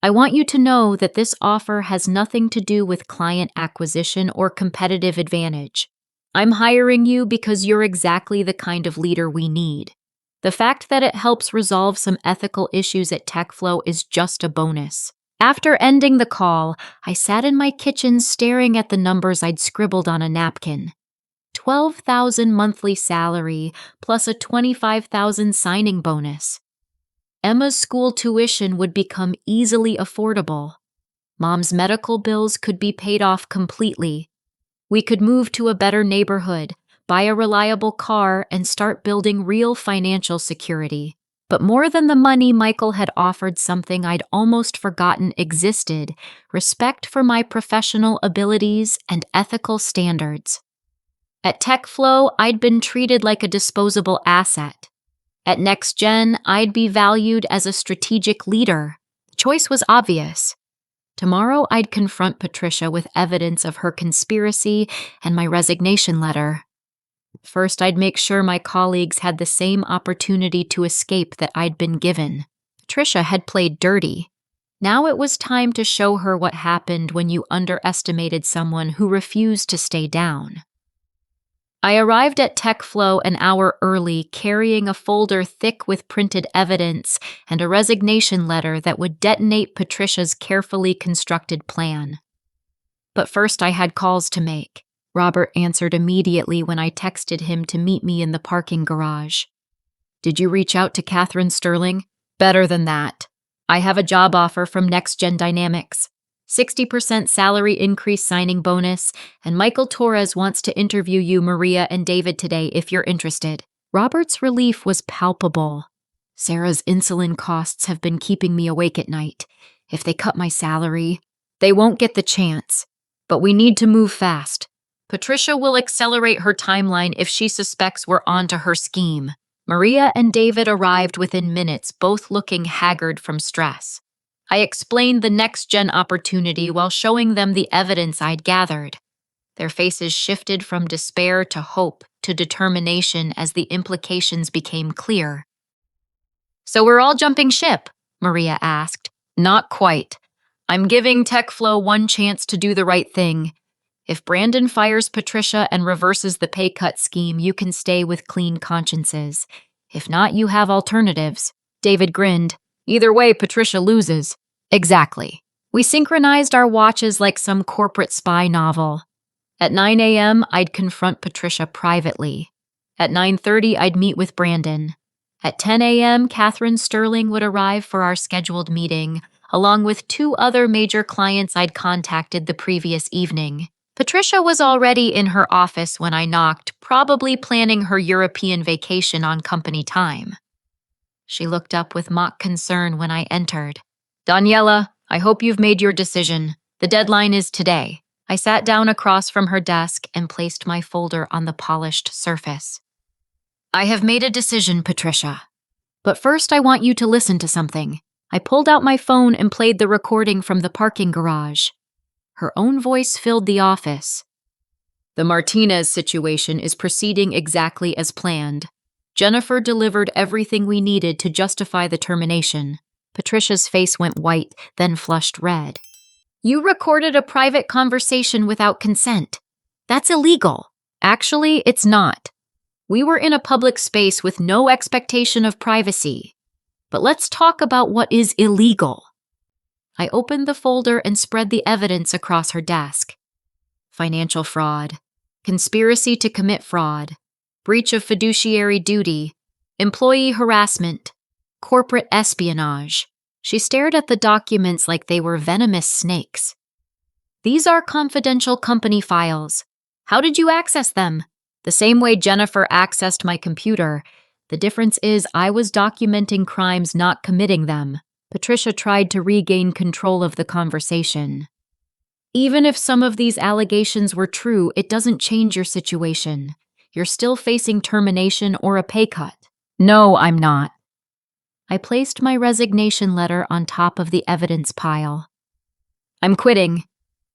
I want you to know that this offer has nothing to do with client acquisition or competitive advantage. I'm hiring you because you're exactly the kind of leader we need. The fact that it helps resolve some ethical issues at TechFlow is just a bonus. After ending the call, I sat in my kitchen staring at the numbers I'd scribbled on a napkin. 12,000 monthly salary plus a 25,000 signing bonus. Emma's school tuition would become easily affordable. Mom's medical bills could be paid off completely. We could move to a better neighborhood, buy a reliable car, and start building real financial security. But more than the money, Michael had offered something I'd almost forgotten existed: respect for my professional abilities and ethical standards. At TechFlow, I'd been treated like a disposable asset. At NextGen, I'd be valued as a strategic leader. The choice was obvious. Tomorrow, I'd confront Patricia with evidence of her conspiracy and my resignation letter. First, I'd make sure my colleagues had the same opportunity to escape that I'd been given. Patricia had played dirty. Now it was time to show her what happened when you underestimated someone who refused to stay down. I arrived at TechFlow an hour early, carrying a folder thick with printed evidence and a resignation letter that would detonate Patricia's carefully constructed plan. But first I had calls to make. Robert answered immediately when I texted him to meet me in the parking garage. Did you reach out to Catherine Sterling? Better than that. I have a job offer from NextGen Dynamics. 60% salary increase signing bonus, and Michael Torres wants to interview you, Maria and David, today if you're interested. Robert's relief was palpable. Sarah's insulin costs have been keeping me awake at night. If they cut my salary, they won't get the chance. But we need to move fast. Patricia will accelerate her timeline if she suspects we're onto her scheme. Maria and David arrived within minutes, both looking haggard from stress. I explained the next-gen opportunity while showing them the evidence I'd gathered. Their faces shifted from despair to hope to determination as the implications became clear. So we're all jumping ship? Maria asked. Not quite. I'm giving TechFlow one chance to do the right thing. If Brandon fires Patricia and reverses the pay cut scheme, you can stay with clean consciences. If not, you have alternatives. David grinned. Either way, Patricia loses. Exactly. We synchronized our watches like some corporate spy novel. At 9 a.m., I'd confront Patricia privately. At 9:30, I'd meet with Brandon. At 10 a.m., Catherine Sterling would arrive for our scheduled meeting, along with 2 other major clients I'd contacted the previous evening. Patricia was already in her office when I knocked, probably planning her European vacation on company time. She looked up with mock concern when I entered. Daniela, I hope you've made your decision. The deadline is today. I sat down across from her desk and placed my folder on the polished surface. I have made a decision, Patricia. But first I want you to listen to something. I pulled out my phone and played the recording from the parking garage. Her own voice filled the office. The Martinez situation is proceeding exactly as planned. Jennifer delivered everything we needed to justify the termination. Patricia's face went white, then flushed red. You recorded a private conversation without consent. That's illegal. Actually, it's not. We were in a public space with no expectation of privacy. But let's talk about what is illegal. I opened the folder and spread the evidence across her desk. Financial fraud, conspiracy to commit fraud, breach of fiduciary duty, employee harassment, corporate espionage. She stared at the documents like they were venomous snakes. These are confidential company files. How did you access them? The same way Jennifer accessed my computer. The difference is I was documenting crimes, not committing them. Patricia tried to regain control of the conversation. Even if some of these allegations were true, it doesn't change your situation. You're still facing termination or a pay cut. No, I'm not. I placed my resignation letter on top of the evidence pile. I'm quitting.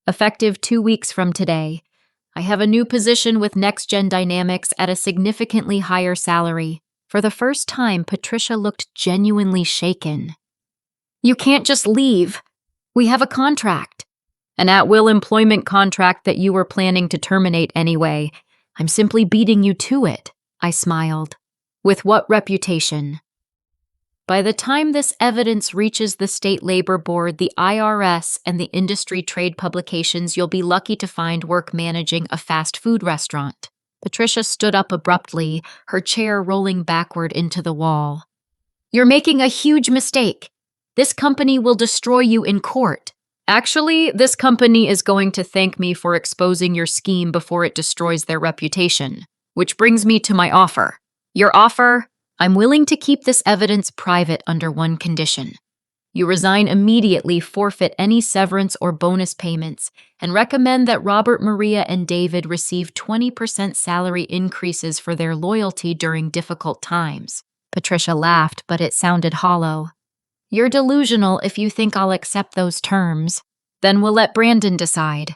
Effective 2 weeks from today. I have a new position with Next Gen Dynamics at a significantly higher salary. For the first time, Patricia looked genuinely shaken. You can't just leave. We have a contract. An at-will employment contract that you were planning to terminate anyway. I'm simply beating you to it, I smiled. With what reputation? By the time this evidence reaches the State Labor Board, the IRS, and the industry trade publications, you'll be lucky to find work managing a fast food restaurant. Patricia stood up abruptly, her chair rolling backward into the wall. You're making a huge mistake. This company will destroy you in court. Actually, this company is going to thank me for exposing your scheme before it destroys their reputation. Which brings me to my offer. Your offer? I'm willing to keep this evidence private under one condition. You resign immediately, forfeit any severance or bonus payments, and recommend that Robert, Maria, and David receive 20% salary increases for their loyalty during difficult times. Patricia laughed, but it sounded hollow. You're delusional if you think I'll accept those terms. Then we'll let Brandon decide.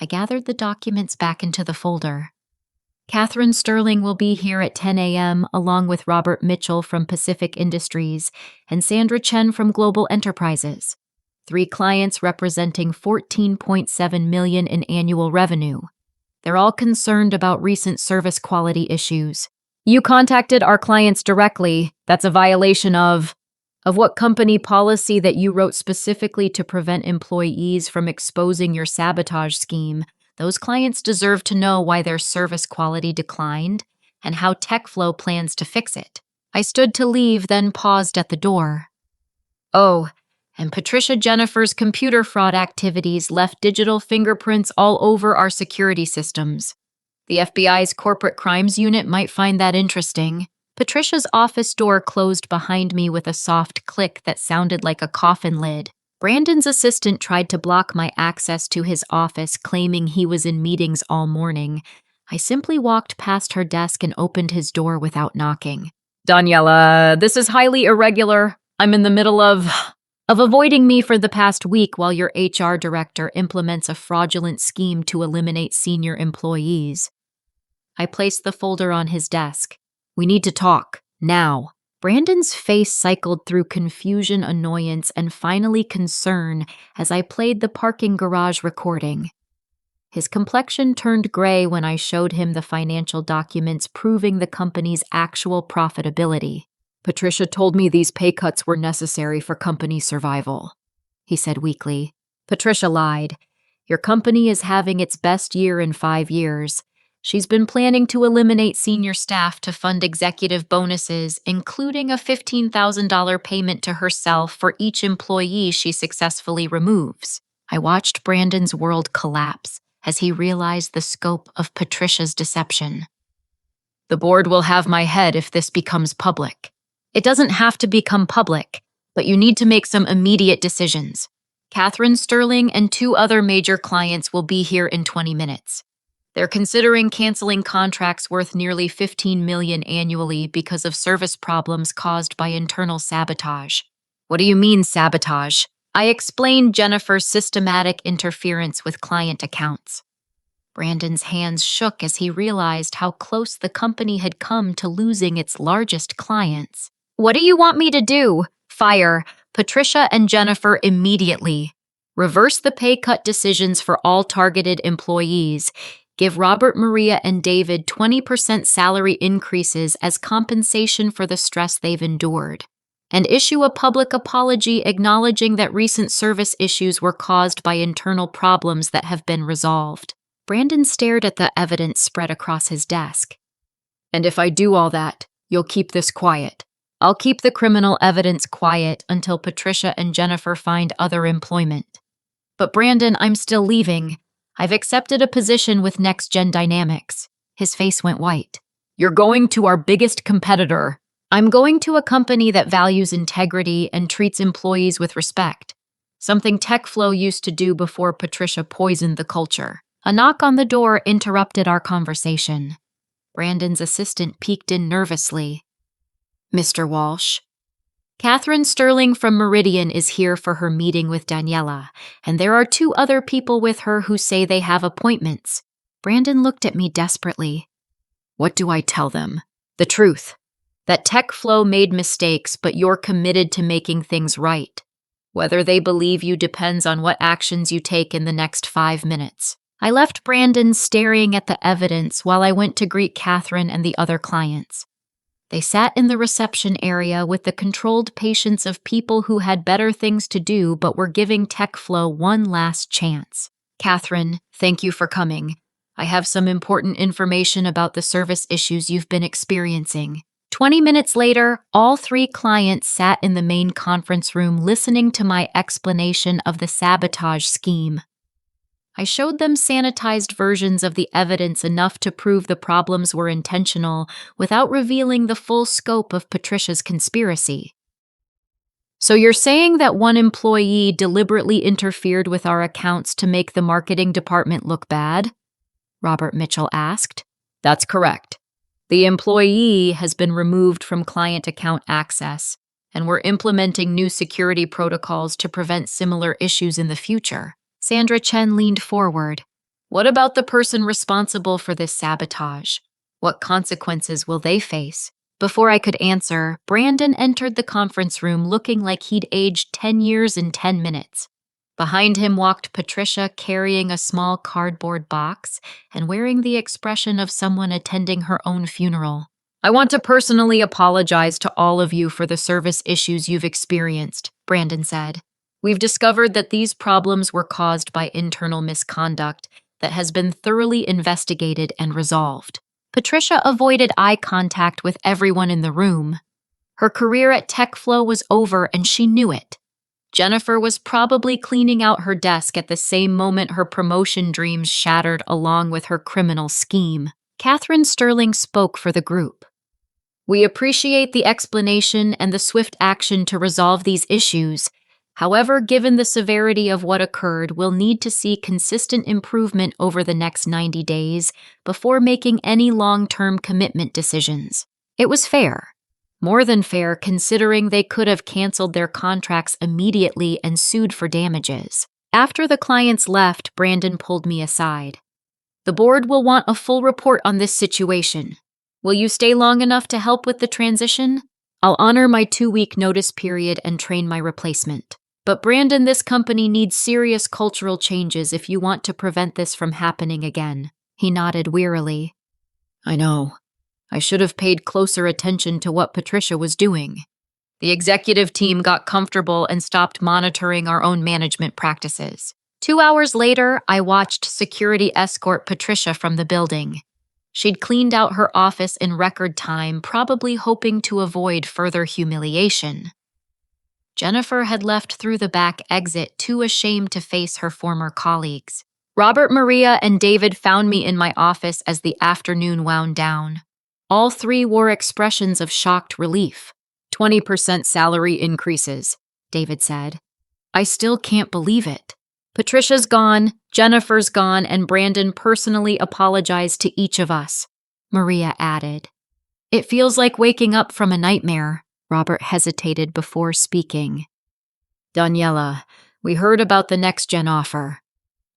I gathered the documents back into the folder. Catherine Sterling will be here at 10 a.m. along with Robert Mitchell from Pacific Industries and Sandra Chen from Global Enterprises. 3 clients representing $14.7 million in annual revenue. They're all concerned about recent service quality issues. You contacted our clients directly. That's a violation of what company policy that you wrote specifically to prevent employees from exposing your sabotage scheme. Those clients deserve to know why their service quality declined and how TechFlow plans to fix it. I stood to leave, then paused at the door. Oh, and Patricia Jennifer's computer fraud activities left digital fingerprints all over our security systems. The FBI's corporate crimes unit might find that interesting. Patricia's office door closed behind me with a soft click that sounded like a coffin lid. Brandon's assistant tried to block my access to his office, claiming he was in meetings all morning. I simply walked past her desk and opened his door without knocking. Daniela, this is highly irregular. I'm in the middle of avoiding me for the past week while your HR director implements a fraudulent scheme to eliminate senior employees. I placed the folder on his desk. We need to talk, now. Brandon's face cycled through confusion, annoyance, and finally concern as I played the parking garage recording. His complexion turned gray when I showed him the financial documents proving the company's actual profitability. Patricia told me these pay cuts were necessary for company survival, he said weakly. Patricia lied. Your company is having its best year in 5 years. She's been planning to eliminate senior staff to fund executive bonuses, including a $15,000 payment to herself for each employee she successfully removes. I watched Brandon's world collapse as he realized the scope of Patricia's deception. The board will have my head if this becomes public. It doesn't have to become public, but you need to make some immediate decisions. Catherine Sterling and 2 other major clients will be here in 20 minutes. They're considering canceling contracts worth nearly $15 million annually because of service problems caused by internal sabotage. What do you mean, sabotage? I explained Jennifer's systematic interference with client accounts. Brandon's hands shook as he realized how close the company had come to losing its largest clients. What do you want me to do? Fire Patricia and Jennifer immediately. Reverse the pay cut decisions for all targeted employees. Give Robert, Maria, and David 20% salary increases as compensation for the stress they've endured. And issue a public apology acknowledging that recent service issues were caused by internal problems that have been resolved. Brandon stared at the evidence spread across his desk. And if I do all that, you'll keep this quiet. I'll keep the criminal evidence quiet until Patricia and Jennifer find other employment. But Brandon, I'm still leaving. I've accepted a position with Next Gen Dynamics. His face went white. You're going to our biggest competitor. I'm going to a company that values integrity and treats employees with respect. Something TechFlow used to do before Patricia poisoned the culture. A knock on the door interrupted our conversation. Brandon's assistant peeked in nervously. Mr. Walsh. Catherine Sterling from Meridian is here for her meeting with Daniela, and there are 2 other people with her who say they have appointments. Brandon looked at me desperately. What do I tell them? The truth. That TechFlow made mistakes, but you're committed to making things right. Whether they believe you depends on what actions you take in the next 5 minutes. I left Brandon staring at the evidence while I went to greet Catherine and the other clients. They sat in the reception area with the controlled patience of people who had better things to do but were giving TechFlow one last chance. Catherine, thank you for coming. I have some important information about the service issues you've been experiencing. 20 minutes later, all 3 clients sat in the main conference room listening to my explanation of the sabotage scheme. I showed them sanitized versions of the evidence enough to prove the problems were intentional without revealing the full scope of Patricia's conspiracy. So you're saying that one employee deliberately interfered with our accounts to make the marketing department look bad? Robert Mitchell asked. That's correct. The employee has been removed from client account access, and we're implementing new security protocols to prevent similar issues in the future. Sandra Chen leaned forward. What about the person responsible for this sabotage? What consequences will they face? Before I could answer, Brandon entered the conference room looking like he'd aged 10 years in 10 minutes. Behind him walked Patricia carrying a small cardboard box and wearing the expression of someone attending her own funeral. I want to personally apologize to all of you for the service issues you've experienced, Brandon said. We've discovered that these problems were caused by internal misconduct that has been thoroughly investigated and resolved. Patricia avoided eye contact with everyone in the room. Her career at TechFlow was over and she knew it. Jennifer was probably cleaning out her desk at the same moment her promotion dreams shattered along with her criminal scheme. Catherine Sterling spoke for the group. We appreciate the explanation and the swift action to resolve these issues. However, given the severity of what occurred, we'll need to see consistent improvement over the next 90 days before making any long-term commitment decisions. It was fair. More than fair, considering they could have canceled their contracts immediately and sued for damages. After the clients left, Brandon pulled me aside. The board will want a full report on this situation. Will you stay long enough to help with the transition? I'll honor my 2-week notice period and train my replacement. But Brandon, this company needs serious cultural changes if you want to prevent this from happening again. He nodded wearily. I know. I should have paid closer attention to what Patricia was doing. The executive team got comfortable and stopped monitoring our own management practices. 2 hours later, I watched security escort Patricia from the building. She'd cleaned out her office in record time, probably hoping to avoid further humiliation. Jennifer had left through the back exit, too ashamed to face her former colleagues. Robert, Maria, and David found me in my office as the afternoon wound down. All 3 wore expressions of shocked relief. 20% salary increases, David said. I still can't believe it. Patricia's gone, Jennifer's gone, and Brandon personally apologized to each of us, Maria added. It feels like waking up from a nightmare. Robert hesitated before speaking. Daniela, we heard about the next-gen offer.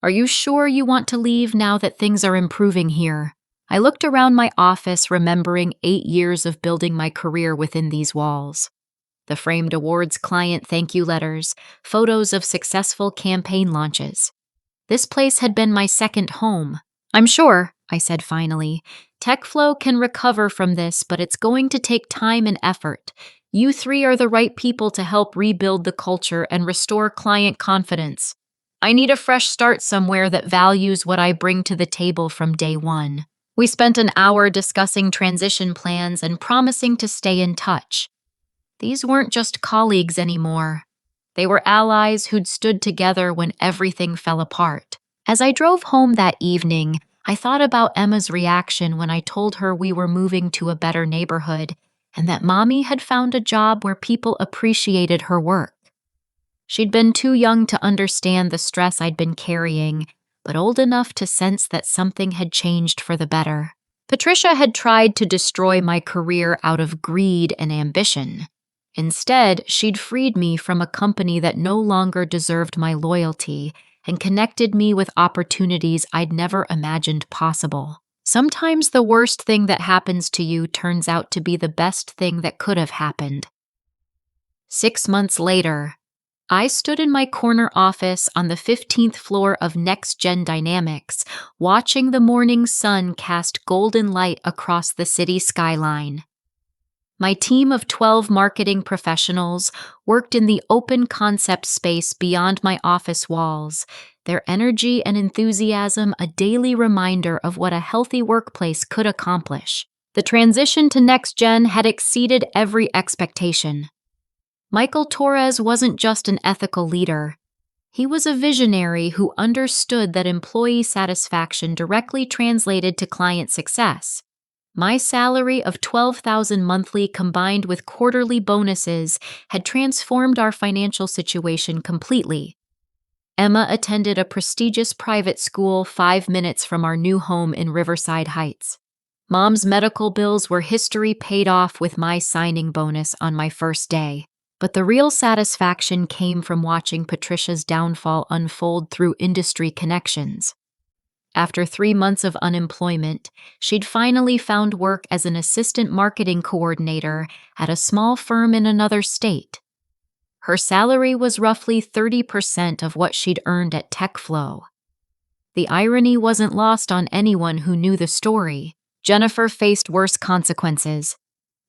Are you sure you want to leave now that things are improving here? I looked around my office, remembering 8 years of building my career within these walls. The framed awards client thank you letters, photos of successful campaign launches. This place had been my second home. I'm sure, I said finally. TechFlow can recover from this, but it's going to take time and effort. You 3 are the right people to help rebuild the culture and restore client confidence. I need a fresh start somewhere that values what I bring to the table from day one. We spent an hour discussing transition plans and promising to stay in touch. These weren't just colleagues anymore. They were allies who'd stood together when everything fell apart. As I drove home that evening, I thought about Emma's reaction when I told her we were moving to a better neighborhood and that Mommy had found a job where people appreciated her work. She'd been too young to understand the stress I'd been carrying, but old enough to sense that something had changed for the better. Patricia had tried to destroy my career out of greed and ambition. Instead, she'd freed me from a company that no longer deserved my loyalty and connected me with opportunities I'd never imagined possible. Sometimes the worst thing that happens to you turns out to be the best thing that could have happened. 6 months later, I stood in my corner office on the 15th floor of Next Gen Dynamics, watching the morning sun cast golden light across the city skyline. My team of 12 marketing professionals worked in the open concept space beyond my office walls, their energy and enthusiasm a daily reminder of what a healthy workplace could accomplish. The transition to Next Gen had exceeded every expectation. Michael Torres wasn't just an ethical leader. He was a visionary who understood that employee satisfaction directly translated to client success. My salary of $12,000 monthly combined with quarterly bonuses had transformed our financial situation completely. Emma attended a prestigious private school 5 minutes from our new home in Riverside Heights. Mom's medical bills were history paid off with my signing bonus on my first day. But the real satisfaction came from watching Patricia's downfall unfold through industry connections. After 3 months of unemployment, she'd finally found work as an assistant marketing coordinator at a small firm in another state. Her salary was roughly 30% of what she'd earned at TechFlow. The irony wasn't lost on anyone who knew the story. Jennifer faced worse consequences.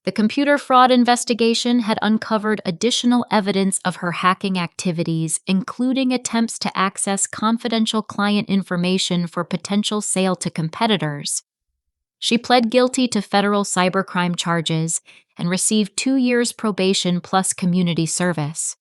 The computer fraud investigation had uncovered additional evidence of her hacking activities, including attempts to access confidential client information for potential sale to competitors. She pled guilty to federal cybercrime charges and received 2 years probation plus community service.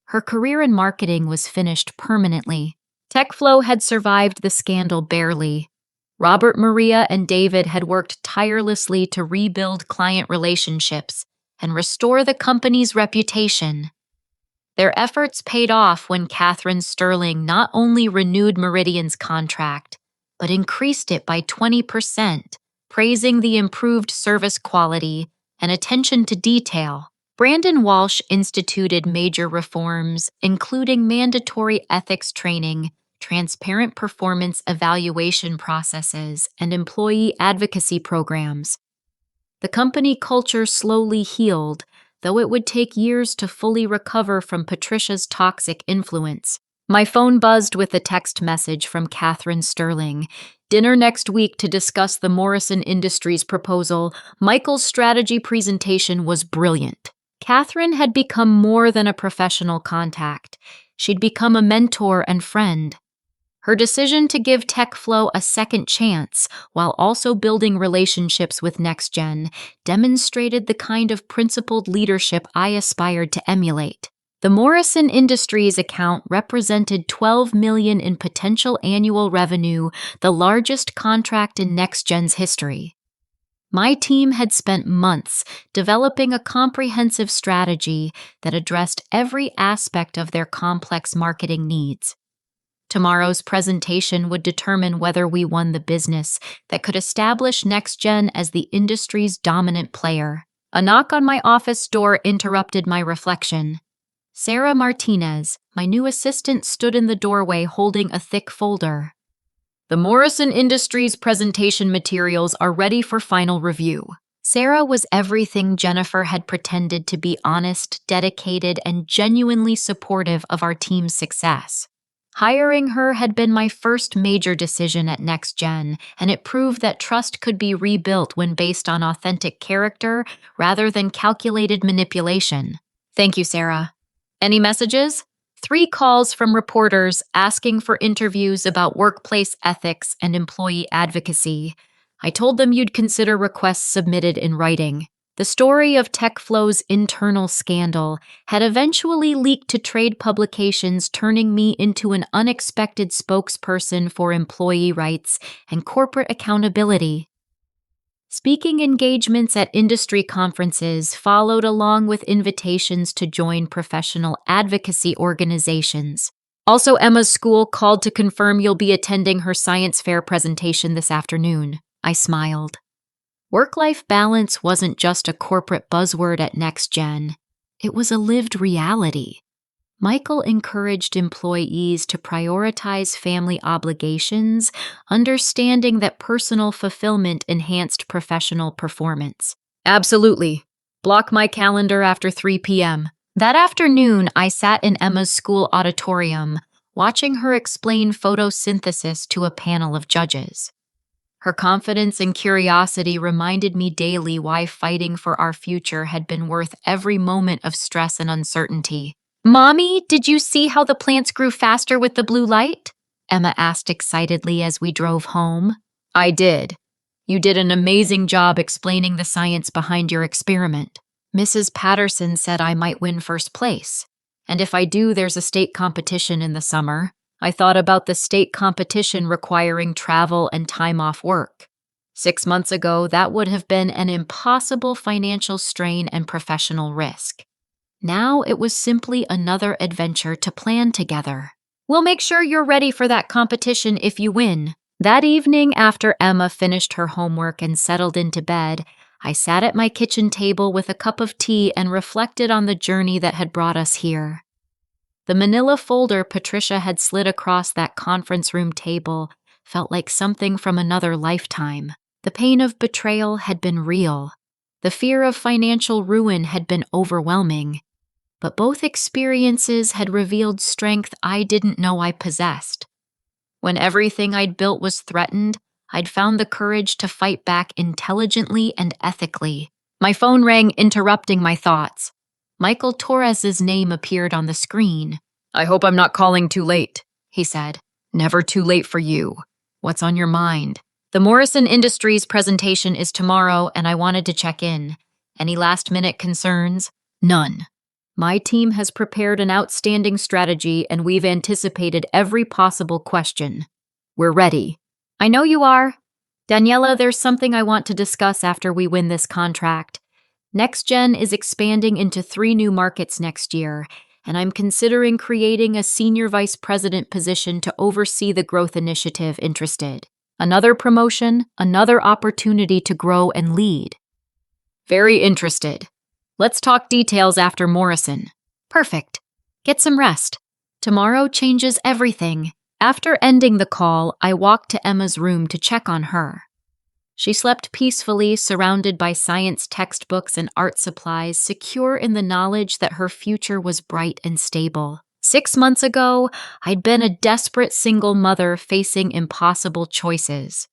Her career in marketing was finished permanently. TechFlow had survived the scandal barely. Robert, Maria, and David had worked tirelessly to rebuild client relationships and restore the company's reputation. Their efforts paid off when Catherine Sterling not only renewed Meridian's contract, but increased it by 20%, praising the improved service quality and attention to detail. Brandon Walsh instituted major reforms, including mandatory ethics training, transparent performance evaluation processes, and employee advocacy programs. The company culture slowly healed, though it would take years to fully recover from Patricia's toxic influence. My phone buzzed with a text message from Catherine Sterling. Dinner next week to discuss the Morrison Industries proposal. Michael's strategy presentation was brilliant. Catherine had become more than a professional contact. She'd become a mentor and friend. Her decision to give TechFlow a second chance while also building relationships with NextGen demonstrated the kind of principled leadership I aspired to emulate. The Morrison Industries account represented $12 million in potential annual revenue, the largest contract in NextGen's history. My team had spent months developing a comprehensive strategy that addressed every aspect of their complex marketing needs. Tomorrow's presentation would determine whether we won the business that could establish NextGen as the industry's dominant player. A knock on my office door interrupted my reflection. Sarah Martinez, my new assistant, stood in the doorway holding a thick folder. The Morrison Industries presentation materials are ready for final review. Sarah was everything Jennifer had pretended to be: honest, dedicated, and genuinely supportive of our team's success. Hiring her had been my first major decision at NextGen, and it proved that trust could be rebuilt when based on authentic character rather than calculated manipulation. Thank you, Sarah. Any messages? 3 calls from reporters asking for interviews about workplace ethics and employee advocacy. I told them you'd consider requests submitted in writing. The story of TechFlow's internal scandal had eventually leaked to trade publications, turning me into an unexpected spokesperson for employee rights and corporate accountability. Speaking engagements at industry conferences followed, along with invitations to join professional advocacy organizations. Also, Emma's school called to confirm you'll be attending her science fair presentation this afternoon. I smiled. Work-life balance wasn't just a corporate buzzword at NextGen. It was a lived reality. Michael encouraged employees to prioritize family obligations, understanding that personal fulfillment enhanced professional performance. Absolutely. Block my calendar after 3 p.m. That afternoon, I sat in Emma's school auditorium, watching her explain photosynthesis to a panel of judges. Her confidence and curiosity reminded me daily why fighting for our future had been worth every moment of stress and uncertainty. "Mommy, did you see how the plants grew faster with the blue light?" Emma asked excitedly as we drove home. I did. You did an amazing job explaining the science behind your experiment. Mrs. Patterson said I might win first place. And if I do, there's a state competition in the summer. I thought about the state competition requiring travel and time off work. 6 months ago, that would have been an impossible financial strain and professional risk. Now it was simply another adventure to plan together. We'll make sure you're ready for that competition if you win. That evening, after Emma finished her homework and settled into bed, I sat at my kitchen table with a cup of tea and reflected on the journey that had brought us here. The manila folder Patricia had slid across that conference room table felt like something from another lifetime. The pain of betrayal had been real. The fear of financial ruin had been overwhelming. But both experiences had revealed strength I didn't know I possessed. When everything I'd built was threatened, I'd found the courage to fight back intelligently and ethically. My phone rang, interrupting my thoughts. Michael Torres's name appeared on the screen. "I hope I'm not calling too late," he said. "Never too late for you. What's on your mind?" "The Morrison Industries presentation is tomorrow, and I wanted to check in. Any last-minute concerns?" None. My team has prepared an outstanding strategy, and we've anticipated every possible question. We're ready. I know you are. Daniela, there's something I want to discuss after we win this contract. NextGen is expanding into 3 new markets next year, and I'm considering creating a senior vice president position to oversee the growth initiative. Interested? Another promotion, another opportunity to grow and lead. Very interested. Let's talk details after Morrison. Perfect. Get some rest. Tomorrow changes everything. After ending the call, I walked to Emma's room to check on her. She slept peacefully, surrounded by science textbooks and art supplies, secure in the knowledge that her future was bright and stable. 6 months ago, I'd been a desperate single mother facing impossible choices.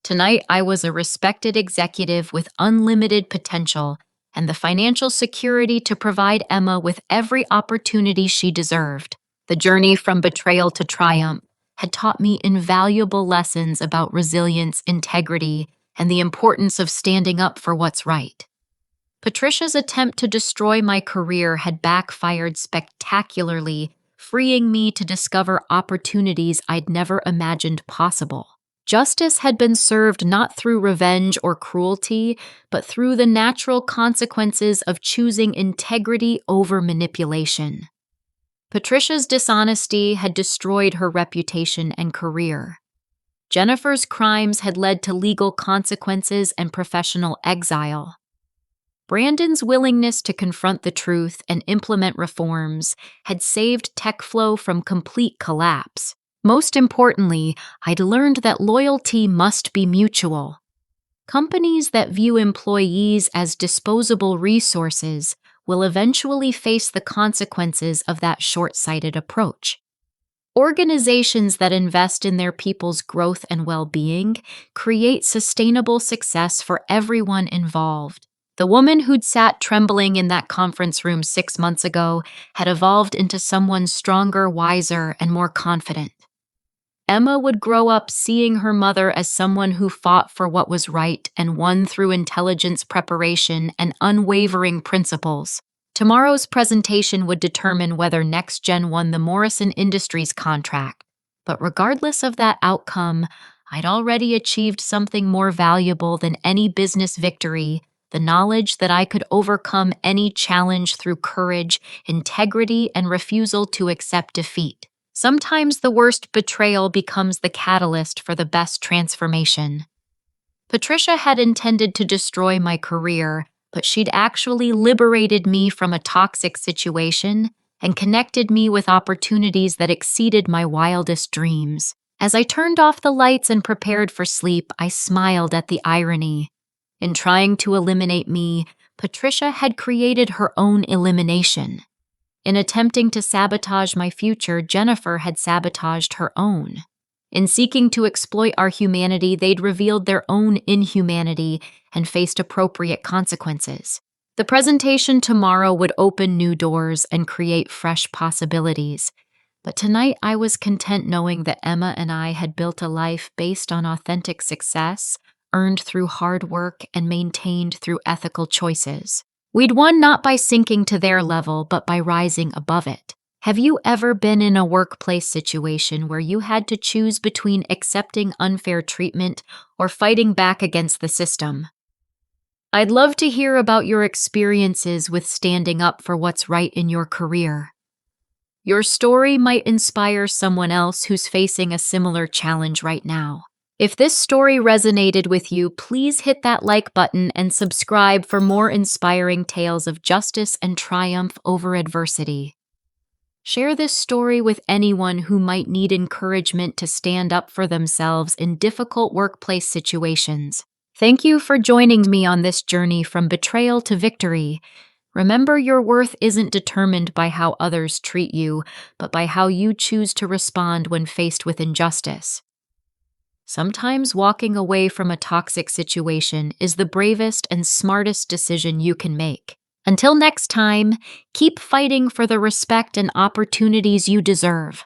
Tonight, I was a respected executive with unlimited potential and the financial security to provide Emma with every opportunity she deserved. The journey from betrayal to triumph had taught me invaluable lessons about resilience, integrity, and the importance of standing up for what's right. Patricia's attempt to destroy my career had backfired spectacularly, freeing me to discover opportunities I'd never imagined possible. Justice had been served not through revenge or cruelty, but through the natural consequences of choosing integrity over manipulation. Patricia's dishonesty had destroyed her reputation and career. Jennifer's crimes had led to legal consequences and professional exile. Brandon's willingness to confront the truth and implement reforms had saved TechFlow from complete collapse. Most importantly, I'd learned that loyalty must be mutual. Companies that view employees as disposable resources will eventually face the consequences of that short-sighted approach. Organizations that invest in their people's growth and well-being create sustainable success for everyone involved. The woman who'd sat trembling in that conference room 6 months ago had evolved into someone stronger, wiser, and more confident. Emma would grow up seeing her mother as someone who fought for what was right and won through intelligence, preparation, and unwavering principles. Tomorrow's presentation would determine whether NextGen won the Morrison Industries contract. But regardless of that outcome, I'd already achieved something more valuable than any business victory: the knowledge that I could overcome any challenge through courage, integrity, and refusal to accept defeat. Sometimes the worst betrayal becomes the catalyst for the best transformation. Patricia had intended to destroy my career, but she'd actually liberated me from a toxic situation and connected me with opportunities that exceeded my wildest dreams. As I turned off the lights and prepared for sleep, I smiled at the irony. In trying to eliminate me, Patricia had created her own elimination. In attempting to sabotage my future, Jennifer had sabotaged her own. In seeking to exploit our humanity, they'd revealed their own inhumanity and faced appropriate consequences. The presentation tomorrow would open new doors and create fresh possibilities. But tonight I was content knowing that Emma and I had built a life based on authentic success, earned through hard work and maintained through ethical choices. We'd won not by sinking to their level, but by rising above it. Have you ever been in a workplace situation where you had to choose between accepting unfair treatment or fighting back against the system? I'd love to hear about your experiences with standing up for what's right in your career. Your story might inspire someone else who's facing a similar challenge right now. If this story resonated with you, please hit that like button and subscribe for more inspiring tales of justice and triumph over adversity. Share this story with anyone who might need encouragement to stand up for themselves in difficult workplace situations. Thank you for joining me on this journey from betrayal to victory. Remember, your worth isn't determined by how others treat you, but by how you choose to respond when faced with injustice. Sometimes walking away from a toxic situation is the bravest and smartest decision you can make. Until next time, keep fighting for the respect and opportunities you deserve.